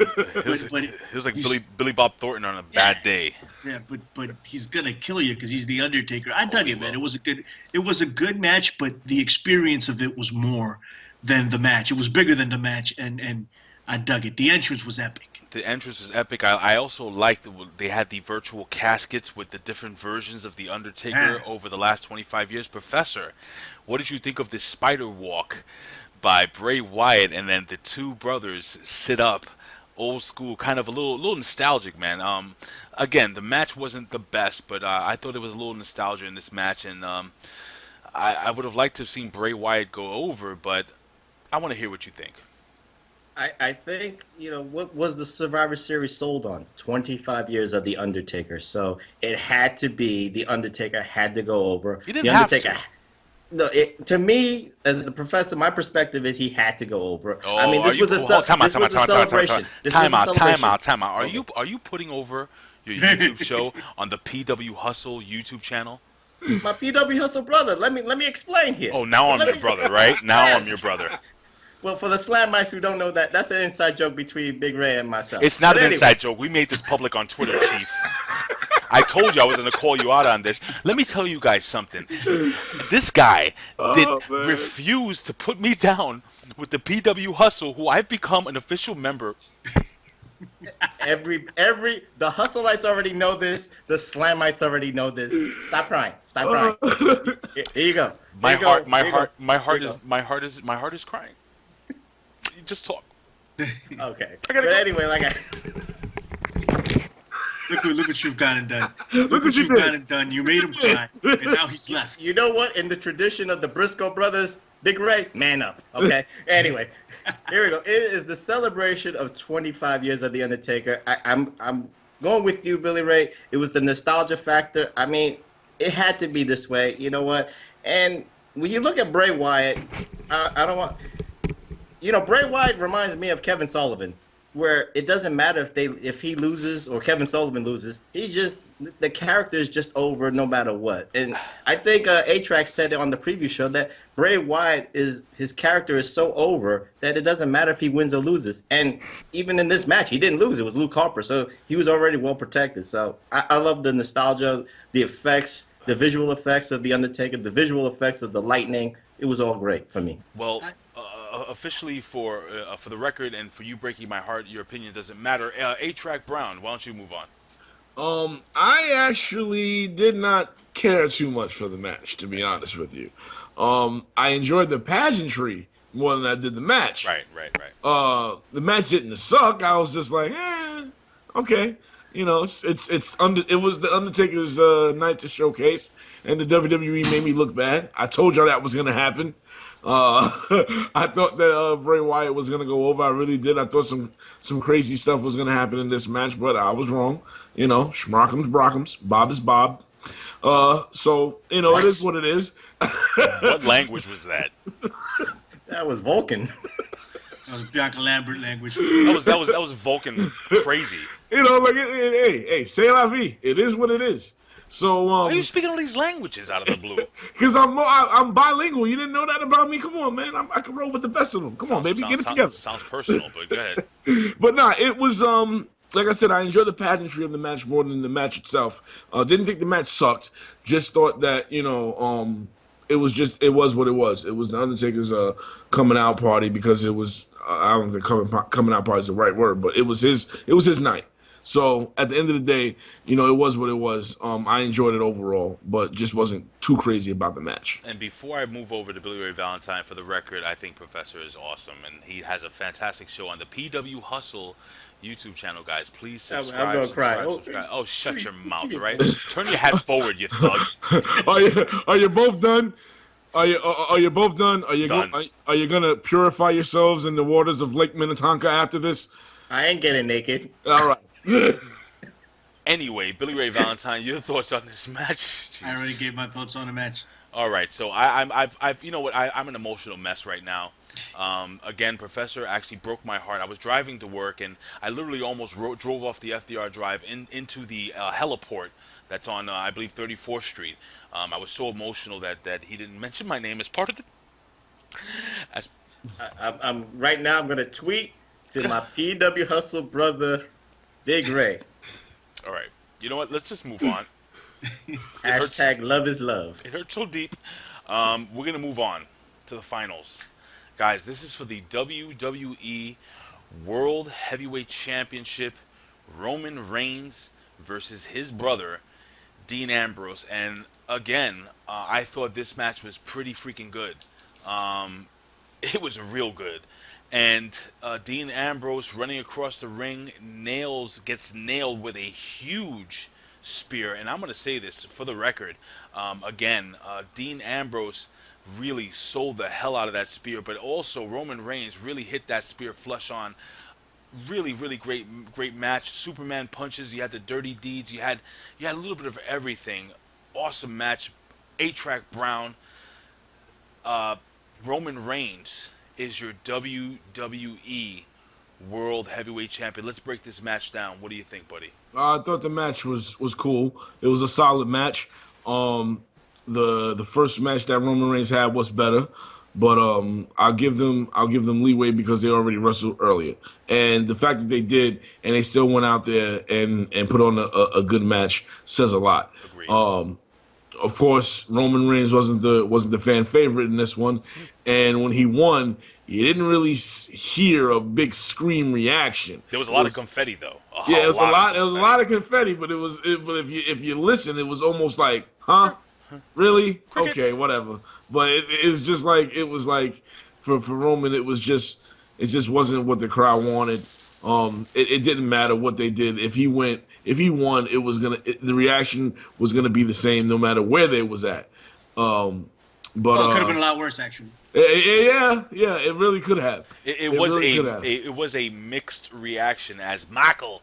[SPEAKER 3] He was like Billy Bob Thornton on a bad day.
[SPEAKER 6] Yeah, but he's gonna kill you because he's the Undertaker. I dug it, man. It was a good match, but the experience of it was more than the match. It was bigger than the match, and I dug it. The entrance was epic.
[SPEAKER 3] The entrance was epic. I also liked they had the virtual caskets with the different versions of the Undertaker over the last 25 years. Professor, what did you think of this spider walk by Bray Wyatt and then the two brothers sit up, old school, kind of a little nostalgic, man. Again, the match wasn't the best, but I thought it was a little nostalgia in this match, and I would have liked to have seen Bray Wyatt go over, but I want to hear what you think.
[SPEAKER 4] I think, what was the Survivor Series sold on? 25 years of The Undertaker. So it had to be The Undertaker had to go over.
[SPEAKER 3] He didn't
[SPEAKER 4] The
[SPEAKER 3] have
[SPEAKER 4] Undertaker.
[SPEAKER 3] to.
[SPEAKER 4] No, to me, as the professor, my perspective is he had to go over.
[SPEAKER 3] Oh,
[SPEAKER 4] I mean, this was a celebration.
[SPEAKER 3] Time out. Are you putting over your YouTube show on the PW Hustle YouTube channel?
[SPEAKER 4] My PW Hustle brother. Let me explain here.
[SPEAKER 3] Oh, now I'm your brother, right? Now I'm your brother.
[SPEAKER 4] Well, for the Slam Mics who don't know that, that's an inside joke between Big Ray and myself.
[SPEAKER 3] It's not an inside joke. We made this public on Twitter, Chief. I told you I was going to call you out on this. Let me tell you guys something. This guy refused to put me down with the PW Hustle, who I've become an official member.
[SPEAKER 4] The Hustleites already know this. The Slamites already know this. Stop crying. Stop crying. Here you go.
[SPEAKER 3] My heart is crying. You just talk.
[SPEAKER 4] Okay. But anyway,
[SPEAKER 6] Look what you've gone and done. Look what you've gone and done. You made him cry, and now he's left.
[SPEAKER 4] You know what? In the tradition of the Briscoe brothers, Big Ray, man up. Okay. Anyway, here we go. It is the celebration of 25 years of The Undertaker. I'm going with you, Billy Ray. It was the nostalgia factor. I mean, it had to be this way. You know what? And when you look at Bray Wyatt, I don't want. Bray Wyatt reminds me of Kevin Sullivan, where it doesn't matter if he loses or Kevin Sullivan loses. He's just the character is just over no matter what. And I think A-Track said it on the preview show that Bray Wyatt his character is so over that it doesn't matter if he wins or loses. And even in this match, he didn't lose. It was Luke Harper, so he was already well protected. So I love the nostalgia, the effects, the visual effects of The Undertaker, the visual effects of the lightning. It was all great for me.
[SPEAKER 3] Well, officially for the record and for you breaking my heart, your opinion doesn't matter. A-Track Brown, why don't you move on?
[SPEAKER 5] I actually did not care too much for the match, to be honest with you. I enjoyed the pageantry more than I did the match.
[SPEAKER 3] Right.
[SPEAKER 5] The match didn't suck. I was just like, okay. It was the Undertaker's night to showcase, and the WWE made me look bad. I told y'all that was gonna happen. I thought that Bray Wyatt was gonna go over. I really did. I thought some crazy stuff was gonna happen in this match, but I was wrong. Schmarkums, Brockums, Bob is Bob. So it is what it is.
[SPEAKER 3] What language was that?
[SPEAKER 4] That was Vulcan.
[SPEAKER 6] That was Bianca Lambert language.
[SPEAKER 3] That was Vulcan crazy.
[SPEAKER 5] Hey, say la vie. It is what it is. So
[SPEAKER 3] why are you speaking all these languages out of the blue?
[SPEAKER 5] Because I'm bilingual. You didn't know that about me? Come on, man. I can roll with the best of them. Come on, baby, get it together.
[SPEAKER 3] Sounds personal, but go ahead.
[SPEAKER 5] But nah, it was like I said, I enjoyed the pageantry of the match more than the match itself. Didn't think the match sucked. Just thought that it was what it was. It was the Undertaker's coming out party because it was I don't think coming out party is the right word, but it was his night. So at the end of the day, it was what it was. I enjoyed it overall, but just wasn't too crazy about the match.
[SPEAKER 3] And before I move over to Billy Ray Valentine, for the record, I think Professor is awesome, and he has a fantastic show on the PW Hustle YouTube channel, guys. Please subscribe.
[SPEAKER 4] I'm gonna cry.
[SPEAKER 3] Subscribe. Oh, shut your mouth, right? Turn your head forward, you thug.
[SPEAKER 5] Are you both done? Are you both done? Are you gonna purify yourselves in the waters of Lake Minnetonka after this?
[SPEAKER 4] I ain't getting naked.
[SPEAKER 5] All right.
[SPEAKER 3] Anyway, Billy Ray Valentine, your thoughts on this match? Jeez.
[SPEAKER 6] I already gave my thoughts on the match.
[SPEAKER 3] All right, so I'm an emotional mess right now. Again, Professor actually broke my heart. I was driving to work, and I literally almost drove off the FDR Drive into the heliport that's on, I believe, 34th Street. I was so emotional that he didn't mention my name as part of the.
[SPEAKER 4] I'm right now. I'm gonna tweet to my PW Hustle brother, Big Ray.
[SPEAKER 3] All right. You know what? Let's just move on.
[SPEAKER 4] Hashtag love is love.
[SPEAKER 3] It hurt so deep. We're going to move on to the finals. Guys, this is for the WWE World Heavyweight Championship, Roman Reigns versus his brother, Dean Ambrose. And again, I thought this match was pretty freaking good. It was real good. And Dean Ambrose running across the ring gets nailed with a huge spear. And I'm going to say this for the record. Again, Dean Ambrose really sold the hell out of that spear, but also Roman Reigns really hit that spear flush on. Really, really great match. Superman punches. You had the dirty deeds. You had a little bit of everything. Awesome match. A-Track Brown. Roman Reigns is your WWE World Heavyweight Champion. Let's break this match down. What do you think, buddy?
[SPEAKER 5] I thought the match was cool. It was a solid match. The first match that Roman Reigns had was better, but I'll give them leeway because they already wrestled earlier, and the fact that they did and they still went out there and put on a good match says a lot.
[SPEAKER 3] Agreed.
[SPEAKER 5] Of course, Roman Reigns wasn't the fan favorite in this one, and when he won, you didn't really hear a big scream reaction.
[SPEAKER 3] There was a lot of confetti, though.
[SPEAKER 5] It was a lot of confetti, but but if you listen, it was almost like, huh? Really? Okay, whatever. But it's just like it was like for Roman, it just wasn't what the crowd wanted. It didn't matter what they did. If he won, the reaction was gonna be the same no matter where they was at. But
[SPEAKER 6] it could have been a lot worse, actually.
[SPEAKER 5] Yeah, it really could have.
[SPEAKER 3] It was a mixed reaction, as Michael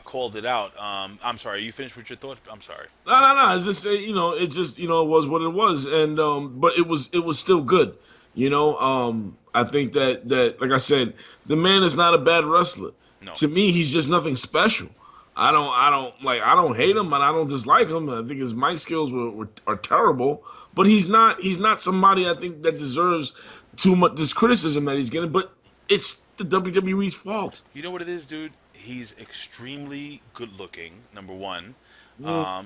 [SPEAKER 3] called it out. I'm sorry. You finished with your thought? I'm sorry.
[SPEAKER 5] No. It's just it was what it was, and but it was still good. I think that like I said, the man is not a bad wrestler.
[SPEAKER 3] No.
[SPEAKER 5] To me, he's just nothing special. I don't hate him and I don't dislike him. I think his mic skills are terrible, but he's not somebody I think that deserves too much this criticism that he's getting. But it's the WWE's fault.
[SPEAKER 3] You know what it is, dude? He's extremely good looking, number one.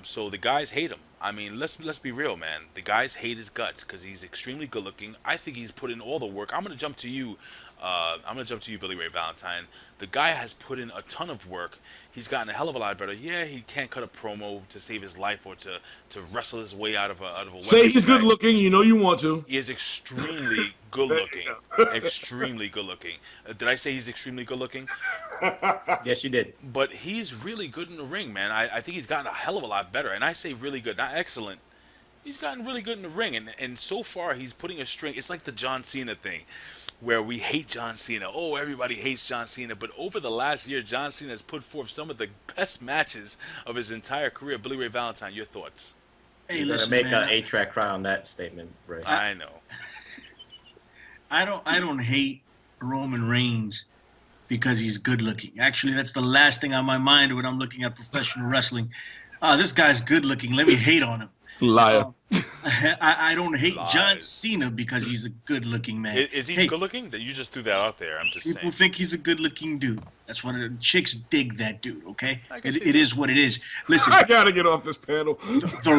[SPEAKER 3] So the guys hate him. I mean, let's be real, man. The guys hate his guts because he's extremely good looking. I think he's put in all the work. I'm gonna jump to you, Billy Ray Valentine. The guy has put in a ton of work. He's gotten a hell of a lot better. Yeah, he can't cut a promo to save his life or to wrestle his way out of a.
[SPEAKER 5] Say he's good looking. You know you want to.
[SPEAKER 3] He is extremely good looking. Extremely good looking. Did I say he's extremely good looking?
[SPEAKER 4] Yes, you did.
[SPEAKER 3] But he's really good in the ring, man. I think he's gotten a hell of a lot better. And I say really good, not excellent. He's gotten really good in the ring. And so far, he's putting a string. It's like the John Cena thing, where we hate John Cena. Oh, everybody hates John Cena. But over the last year, John Cena has put forth some of the best matches of his entire career. Billy Ray Valentine, your thoughts?
[SPEAKER 4] Hey, listen, make an A-Track cry on that statement, Ray.
[SPEAKER 3] I know.
[SPEAKER 6] I don't hate Roman Reigns because he's good looking. Actually, that's the last thing on my mind when I'm looking at professional wrestling. This guy's good looking. Let me hate on him.
[SPEAKER 5] Liar.
[SPEAKER 6] I don't hate John Cena because he's a good looking man.
[SPEAKER 3] Is he good looking? You just threw that out there. I'm just saying.
[SPEAKER 6] People think he's a good looking dude. That's what chicks dig that dude, okay? It is what it is. Listen.
[SPEAKER 5] I gotta get off this panel.
[SPEAKER 6] The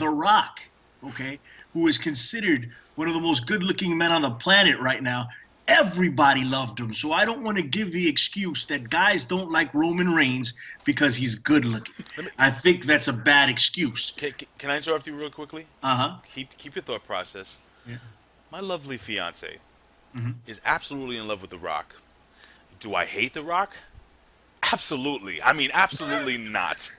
[SPEAKER 6] Rock, okay, who is considered one of the most good looking men on the planet right now. Everybody loved him, so I don't want to give the excuse that guys don't like Roman Reigns because he's good looking. I think that's a bad excuse.
[SPEAKER 3] Can I interrupt you real quickly? Keep your thought process.
[SPEAKER 6] Yeah.
[SPEAKER 3] My lovely fiance is absolutely in love with The Rock. Do I hate The Rock? Absolutely. I mean, absolutely not.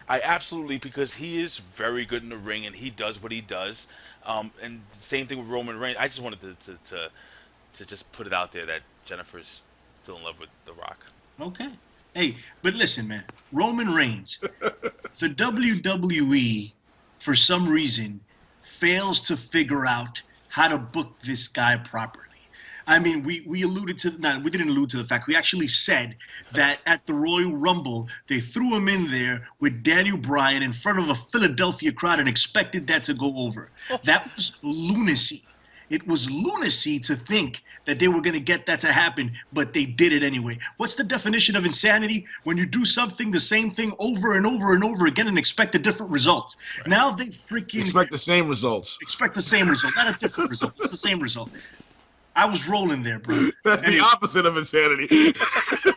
[SPEAKER 3] Because he is very good in the ring and he does what he does. And same thing with Roman Reigns. I just wanted to just put it out there that Jennifer's still in love with The Rock.
[SPEAKER 6] Okay. Hey, but listen, man. Roman Reigns. The WWE, for some reason, fails to figure out how to book this guy properly. I mean, we alluded to, we didn't allude to the fact, we actually said that at the Royal Rumble, they threw him in there with Daniel Bryan in front of a Philadelphia crowd and expected that to go over. That was lunacy. It was lunacy to think that they were going to get that to happen, but they did it anyway. What's the definition of insanity? When you do something, the same thing over and over and over again and expect a different result. Right. Now they freaking...
[SPEAKER 5] Expect the same results.
[SPEAKER 6] Expect the same result, not a different result. It's the same result. I was rolling there, bro.
[SPEAKER 5] That's the opposite of insanity.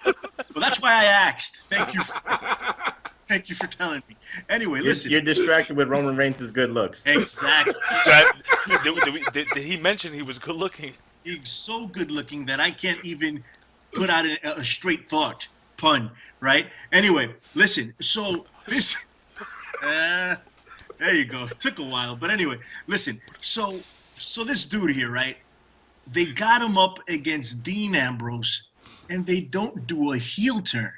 [SPEAKER 6] Well, that's why I asked. Thank you. Thank you for telling me. Anyway, listen.
[SPEAKER 4] You're distracted with Roman Reigns' good looks.
[SPEAKER 6] Exactly.
[SPEAKER 3] Did he mention he was good looking?
[SPEAKER 6] He's so good looking that I can't even put out a straight thought pun, right? Anyway, listen. So this, there you go. It took a while, but anyway, listen. So this dude here, right? They got him up against Dean Ambrose, and they don't do a heel turn.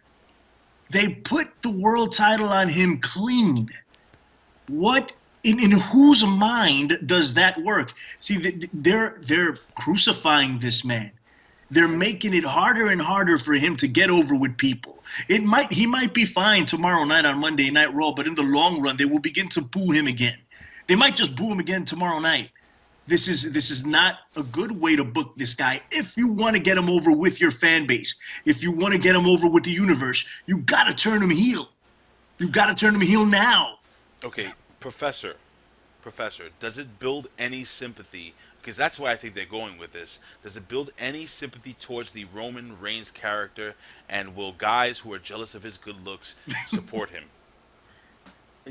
[SPEAKER 6] They put the world title on him clean. What in whose mind does that work? See, they're crucifying this man. They're making it harder and harder for him to get over with people. He might be fine tomorrow night on Monday Night Raw, but in the long run, they will begin to boo him again. They might just boo him again tomorrow night. This is not a good way to book this guy. If you want to get him over with your fan base, if you want to get him over with the universe, you got to turn him heel. You got to turn him heel now.
[SPEAKER 3] Okay, Professor, does it build any sympathy? Because that's why I think they're going with this. Does it build any sympathy towards the Roman Reigns character? And will guys who are jealous of his good looks support him?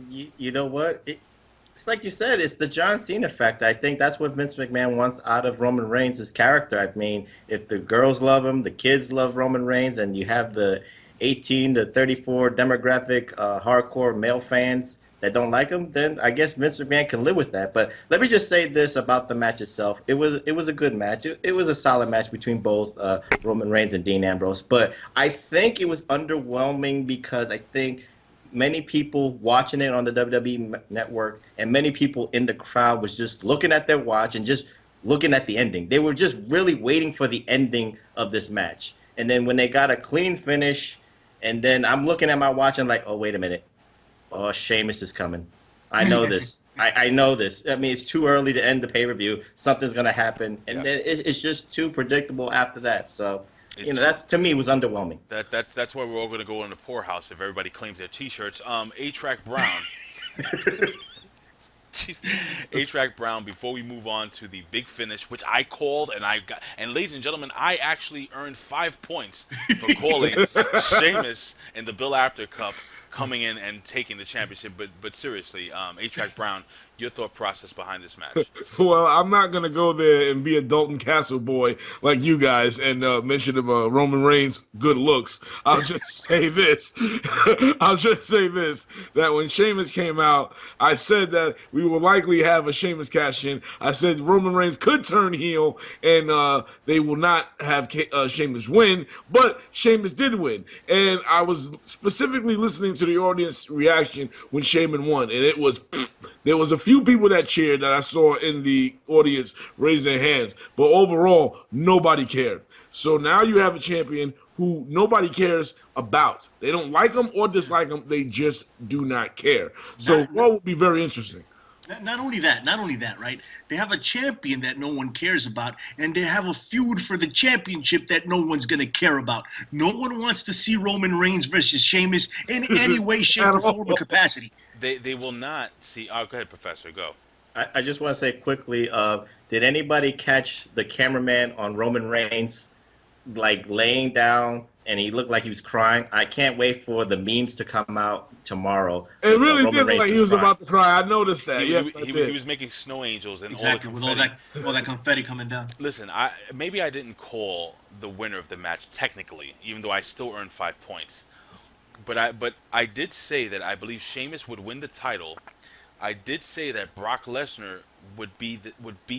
[SPEAKER 4] You know what? It's like you said, it's the John Cena effect. I think that's what Vince McMahon wants out of Roman Reigns' character. I mean, if the girls love him, the kids love Roman Reigns, and you have the 18 to 34 demographic hardcore male fans that don't like him, then I guess Vince McMahon can live with that. But let me just say this about the match itself. It was a good match. It was a solid match between both Roman Reigns and Dean Ambrose. But I think it was underwhelming because I think many people watching it on the WWE Network and many people in the crowd was just looking at their watch and just looking at the ending. They were just really waiting for the ending of this match. And then when they got a clean finish, and then I'm looking at my watch and like, oh, wait a minute. Oh, Sheamus is coming. I know this. I know this. I mean, it's too early to end the pay-per-view. Something's going to happen. And then it's just too predictable after that. So, that's to me was underwhelming.
[SPEAKER 3] That's why we're all going to go in the poorhouse if everybody claims their T-shirts. A-Track Brown. Jeez. A-Track Brown. Before we move on to the big finish, which I called, and ladies and gentlemen, I actually earned 5 points for calling Sheamus in the Bill Apter Cup coming in and taking the championship. But seriously, A-Track Brown, your thought process behind this match?
[SPEAKER 5] Well, I'm not going to go there and be a Dalton Castle boy like you guys and mention Roman Reigns' good looks. I'll just say this. That when Sheamus came out, I said that we will likely have a Sheamus cash in. I said Roman Reigns could turn heel and they will not have Sheamus win, but Sheamus did win. And I was specifically listening to the audience reaction when Sheamus won, and it was... There was a few people that cheered that I saw in the audience raise their hands, but overall, nobody cared. So now you have a champion who nobody cares about. They don't like him or dislike him. They just do not care. So what will be very interesting.
[SPEAKER 6] Not only that, right? They have a champion that no one cares about, and they have a feud for the championship that no one's going to care about. No one wants to see Roman Reigns versus Sheamus in any way, shape, or form or capacity.
[SPEAKER 3] They will not see. Oh, go ahead, Professor. Go.
[SPEAKER 4] I just want to say quickly, did anybody catch the cameraman on Roman Reigns, like laying down, and he looked like he was crying? I can't wait for the memes to come out tomorrow.
[SPEAKER 5] It really did look like he was about to cry. I noticed that.
[SPEAKER 3] He was making snow angels and
[SPEAKER 6] exactly
[SPEAKER 3] all
[SPEAKER 6] with all that confetti coming down.
[SPEAKER 3] Listen, maybe I didn't call the winner of the match technically, even though I still earned 5 points. But I did say that I believe Sheamus would win the title. I did say that Brock Lesnar would be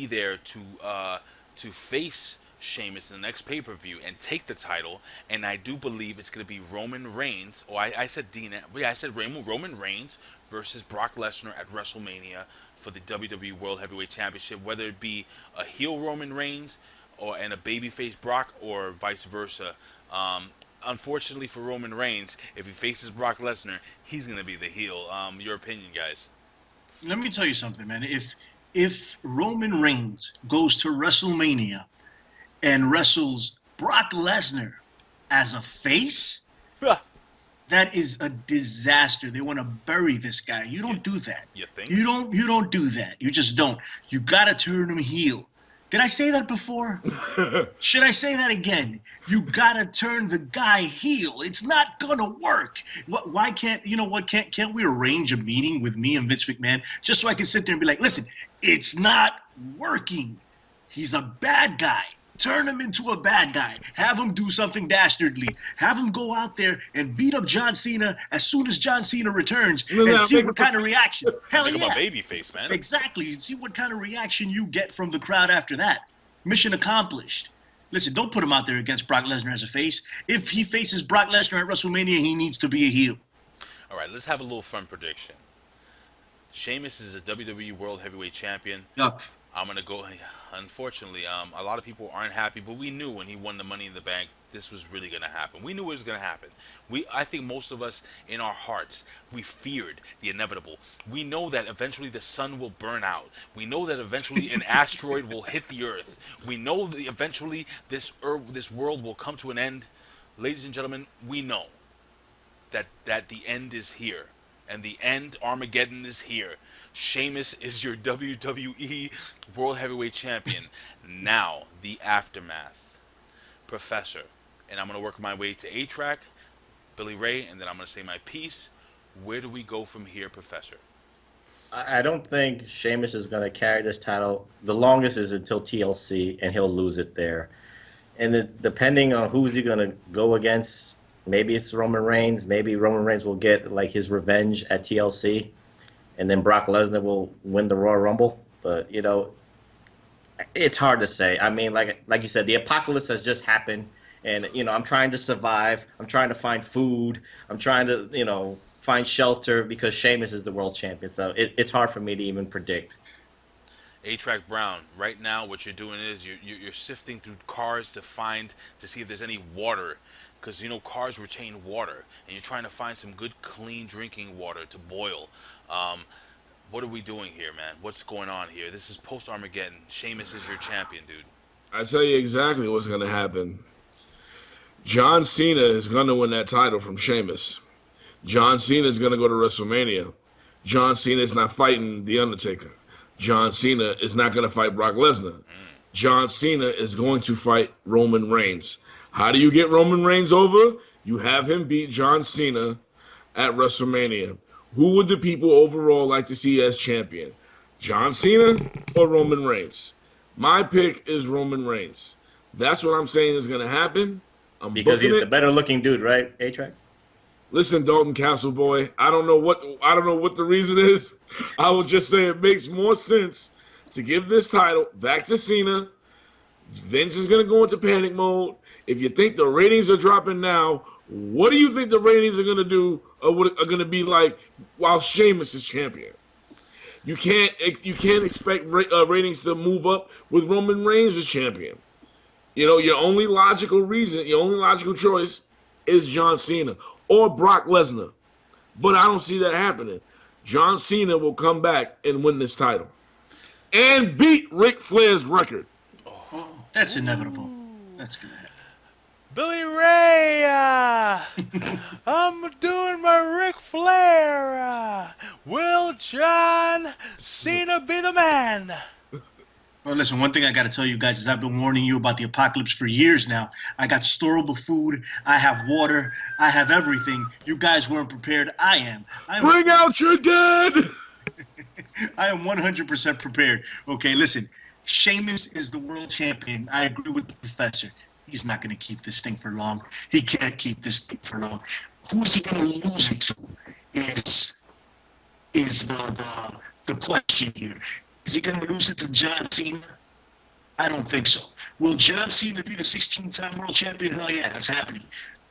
[SPEAKER 3] there to face Sheamus in the next pay-per-view and take the title, and I do believe it's going to be Roman Reigns. I said Roman Reigns versus Brock Lesnar at WrestleMania for the WWE World Heavyweight Championship, whether it be a heel Roman Reigns and a babyface Brock, or vice versa. Unfortunately for Roman Reigns, if he faces Brock Lesnar, he's going to be the heel. Your opinion, guys?
[SPEAKER 6] Let me tell you something, man. If Roman Reigns goes to WrestleMania and wrestles Brock Lesnar as a face, that is a disaster. They want to bury this guy. You don't do that.
[SPEAKER 3] You think?
[SPEAKER 6] You don't do that. You just don't. You got to turn him heel. Did I say that before? Should I say that again? You gotta turn the guy heel. It's not gonna work. Why can't, you know what, can't we arrange a meeting with me and Vince McMahon just so I can sit there and be like, listen, it's not working. He's a bad guy. Turn him into a bad guy. Have him do something dastardly. Have him go out there and beat up John Cena as soon as John Cena returns and see what kind of reaction. Hell yeah.
[SPEAKER 3] Baby face, man.
[SPEAKER 6] Exactly. See what kind of reaction you get from the crowd after that. Mission accomplished. Listen, don't put him out there against Brock Lesnar as a face. If he faces Brock Lesnar at WrestleMania, he needs to be a heel.
[SPEAKER 3] All right, let's have a little fun prediction. Sheamus is a WWE World Heavyweight Champion.
[SPEAKER 6] Yup.
[SPEAKER 3] I'm going to go, unfortunately, a lot of people aren't happy, but we knew when he won the Money in the Bank, this was really going to happen. We knew it was going to happen. I think most of us, in our hearts, we feared the inevitable. We know that eventually the sun will burn out. We know that eventually an asteroid will hit the Earth. We know that eventually this world will come to an end. Ladies and gentlemen, we know that the end is here. And the end, Armageddon, is here. Sheamus is your WWE World Heavyweight Champion. Now, the aftermath. Professor. And I'm going to work my way to A-Track, Billy Ray, and then I'm going to say my piece. Where do we go from here, Professor?
[SPEAKER 4] I don't think Sheamus is going to carry this title. The longest is until TLC, and he'll lose it there. And depending on who's he going to go against, maybe it's Roman Reigns. Maybe Roman Reigns will get like his revenge at TLC. And then Brock Lesnar will win the Royal Rumble. But, you know, it's hard to say. I mean, like you said, the apocalypse has just happened. And, you know, I'm trying to survive. I'm trying to find food. I'm trying to, you know, find shelter because Sheamus is the world champion. So it's hard for me to even predict.
[SPEAKER 3] A-Track Brown, right now what you're doing is you're sifting through cars to see if there's any water. Because, you know, cars retain water. And you're trying to find some good, clean drinking water to boil. What are we doing here, man? What's going on here? This is post-Armageddon. Sheamus is your champion, dude.
[SPEAKER 5] I tell you exactly what's going to happen. John Cena is going to win that title from Sheamus. John Cena is going to go to WrestleMania. John Cena is not fighting The Undertaker. John Cena is not going to fight Brock Lesnar. John Cena is going to fight Roman Reigns. How do you get Roman Reigns over? You have him beat John Cena at WrestleMania. Who would the people overall like to see as champion? John Cena or Roman Reigns? My pick is Roman Reigns. That's what I'm saying is going to happen.
[SPEAKER 4] Because he's the better looking dude, right, A-Track?
[SPEAKER 5] Listen, Dalton Castle boy, I don't know what the reason is. I will just say it makes more sense to give this title back to Cena. Vince is going to go into panic mode. If you think the ratings are dropping now, what do you think the ratings are going to do or what are going to be like while Sheamus is champion? You can't expect ratings to move up with Roman Reigns as champion. You know, your only logical choice is John Cena or Brock Lesnar. But I don't see that happening. John Cena will come back and win this title and beat Ric Flair's record.
[SPEAKER 6] Oh, that's inevitable. That's going to happen.
[SPEAKER 3] Billy Ray, I'm doing my Ric Flair. Will John Cena be the man?
[SPEAKER 6] Well, listen, one thing I got to tell you guys is I've been warning you about the apocalypse for years now. I got storable food. I have water. I have everything. You guys weren't prepared. I am.
[SPEAKER 5] Bring out your dead!
[SPEAKER 6] I am 100% prepared. Okay, listen. Sheamus is the world champion. I agree with the professor. He's not going to keep this thing for long. He can't keep this thing for long. Who's he going to lose it to is the question here. Is he going to lose it to John Cena? I don't think so. Will John Cena be the 16-time world champion? Hell yeah, that's happening.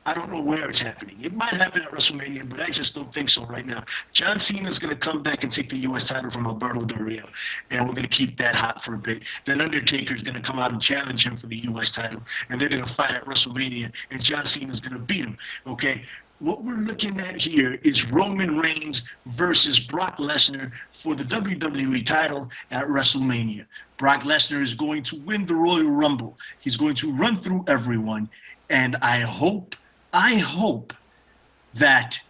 [SPEAKER 6] I don't know where it's happening. It might happen at WrestleMania, but I just don't think so right now. John Cena is going to come back and take the U.S. title from Alberto Del Rio, and we're going to keep that hot for a bit. Then Undertaker is going to come out and challenge him for the U.S. title, and they're going to fight at WrestleMania, and John Cena is going to beat him, okay? What we're looking at here is Roman Reigns versus Brock Lesnar for the WWE title at WrestleMania. Brock Lesnar is going to win the Royal Rumble. He's going to run through everyone, and I hope that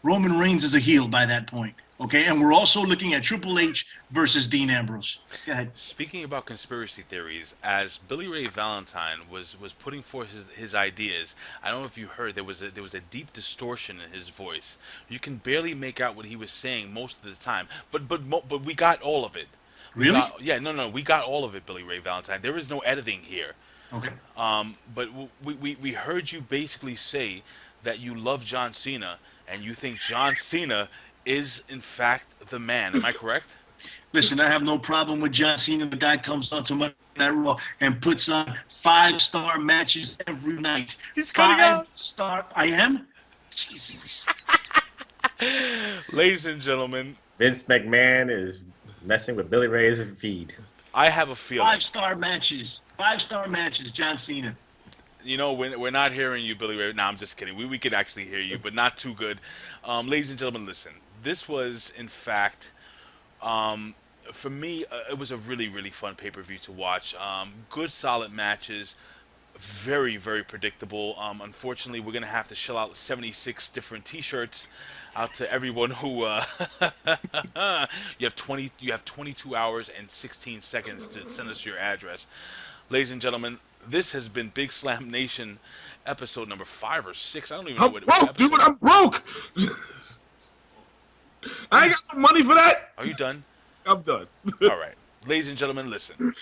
[SPEAKER 6] Roman Reigns is a heel by that point. Okay, and we're also looking at Triple H versus Dean Ambrose. Go ahead.
[SPEAKER 3] Speaking about conspiracy theories, as Billy Ray Valentine was putting forth his ideas, I don't know if you heard there was a deep distortion in his voice. You can barely make out what he was saying most of the time, but we got all of it.
[SPEAKER 6] Really?
[SPEAKER 3] We got all of it, Billy Ray Valentine. There is no editing here.
[SPEAKER 6] Okay.
[SPEAKER 3] But we heard you basically say that you love John Cena and you think John Cena is in fact the man. Am I correct?
[SPEAKER 7] Listen, I have no problem with John Cena. The guy comes on to Monday Night Raw and puts on 5-star matches every night.
[SPEAKER 3] He's cutting out.
[SPEAKER 7] 5-star. I am? Jesus.
[SPEAKER 3] Ladies and gentlemen,
[SPEAKER 4] Vince McMahon is messing with Billy Ray's feed.
[SPEAKER 3] I have a feeling.
[SPEAKER 7] 5-star matches. 5-star matches, John Cena.
[SPEAKER 3] You know, we're not hearing you, Billy Ray. No, I'm just kidding. We could actually hear you, but not too good. Ladies and gentlemen, listen. This was, in fact, for me, it was a really, really fun pay-per-view to watch. Good, solid matches. Very, very predictable. Unfortunately, we're going to have to shell out 76 different T-shirts out to everyone who you have 22 hours and 16 seconds to send us your address. Ladies and gentlemen, this has been Big Slam Nation episode number 5 or 6. I don't even know what
[SPEAKER 5] broke, dude. I'm broke. I ain't got no money for that.
[SPEAKER 3] Are you done?
[SPEAKER 5] I'm done.
[SPEAKER 3] All right. Ladies and gentlemen, listen.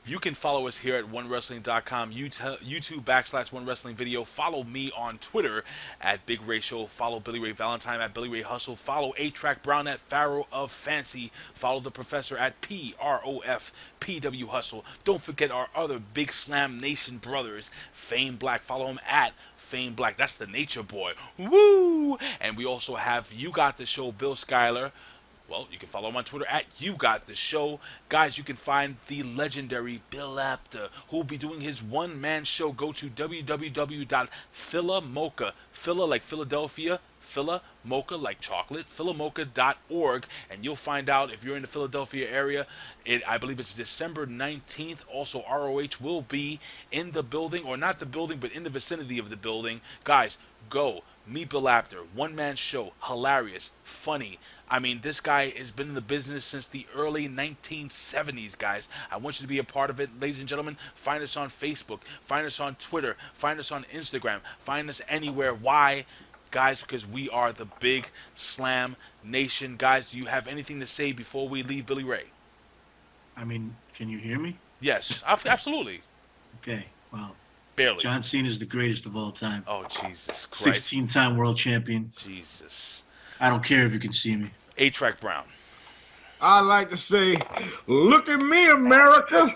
[SPEAKER 3] You can follow us here at OneWrestling.com, YouTube /OneWrestlingVideo. Follow me on Twitter at Big Ray Show. Follow Billy Ray Valentine at Billy Ray Hustle. Follow A-Track Brown at Pharaoh of Fancy. Follow the Professor at PROF Hustle. Don't forget our other Big Slam Nation brothers, Fame Black. Follow him at Fame Black. That's the Nature Boy. Woo! And we also have You Got the Show, Bill Schuyler. Well, you can follow him on Twitter at You Got the Show. Guys, you can find the legendary Bill Apter, who will be doing his one-man show. Go to www.philamocha, Phila like Philadelphia, Phila Mocha like chocolate, philamocha.org, and you'll find out if you're in the Philadelphia area. I believe it's December 19th. Also, ROH will be in the building, or not the building, but in the vicinity of the building. Guys, go. Meet Bill Apter. One-man show. Hilarious. Funny. I mean, this guy has been in the business since the early 1970s, guys. I want you to be a part of it. Ladies and gentlemen, find us on Facebook. Find us on Twitter. Find us on Instagram. Find us anywhere. Why? Guys, because we are the Big Slam Nation. Guys, do you have anything to say before we leave Billy Ray?
[SPEAKER 7] I mean, can you hear me?
[SPEAKER 3] Yes, absolutely.
[SPEAKER 7] Okay, well.
[SPEAKER 3] Barely.
[SPEAKER 7] John Cena is the greatest of all time.
[SPEAKER 3] Oh, Jesus Christ.
[SPEAKER 7] 16-time world champion.
[SPEAKER 3] Jesus.
[SPEAKER 7] I don't care if you can see me.
[SPEAKER 3] A-Track Brown.
[SPEAKER 5] I like to say, look at me, America.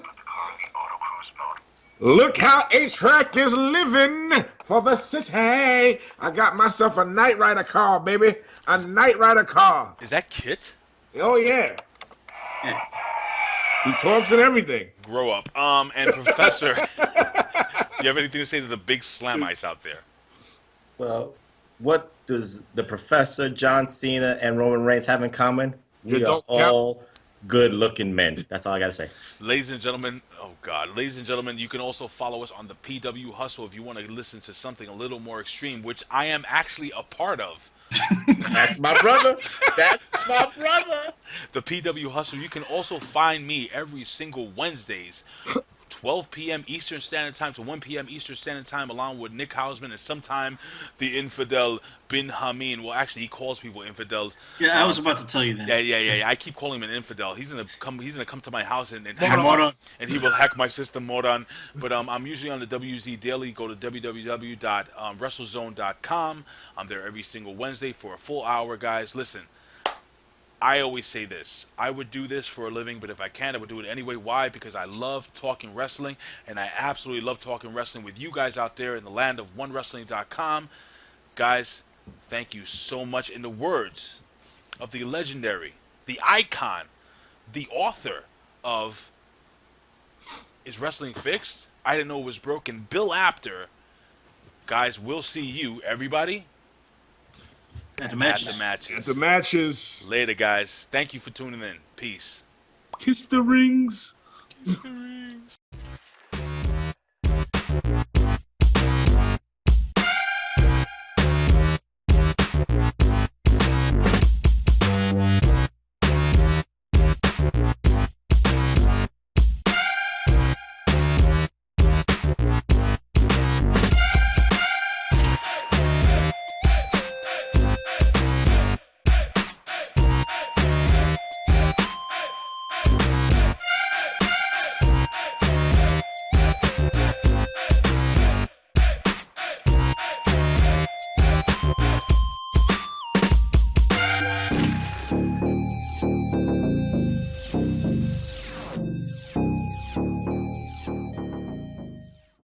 [SPEAKER 5] Look how A-Track is living for the city. I got myself a Knight Rider car, baby. A Knight Rider car.
[SPEAKER 3] Is that Kit?
[SPEAKER 5] Oh, yeah. He talks and everything.
[SPEAKER 3] Grow up. And Professor, you have anything to say to the Big Slamites out there?
[SPEAKER 4] Well, what does the Professor, John Cena, and Roman Reigns have in common? We are all good-looking men. That's all I got to say.
[SPEAKER 3] Ladies and gentlemen, oh God. Ladies and gentlemen, you can also follow us on the PW Hustle if you want to listen to something a little more extreme, which I am actually a part of.
[SPEAKER 4] That's my brother. That's my brother.
[SPEAKER 3] The PW Hustle. You can also find me every single Wednesdays, 12 p.m. Eastern Standard Time to 1 p.m. Eastern Standard Time, along with Nick Hausman and sometime the infidel Bin Hameen. Well, actually, he calls people infidels.
[SPEAKER 6] Yeah, I was about to tell you that.
[SPEAKER 3] Yeah. I keep calling him an infidel. He's gonna come to my house and he will hack my system, Moron. But I'm usually on the WZ Daily. Go to www.wrestlezone.com. I'm there every single Wednesday for a full hour, guys. Listen. I always say this. I would do this for a living, but if I can, I would do it anyway. Why? Because I love talking wrestling, and I absolutely love talking wrestling with you guys out there in the land of OneWrestling.com. Guys, thank you so much. In the words of the legendary, the icon, the author of Is Wrestling Fixed? I Didn't Know It Was Broken, Bill Apter. Guys, we'll see you, everybody.
[SPEAKER 6] At the matches.
[SPEAKER 5] At the matches.
[SPEAKER 3] Later, guys. Thank you for tuning in. Peace.
[SPEAKER 5] Kiss the rings.
[SPEAKER 3] Kiss the rings.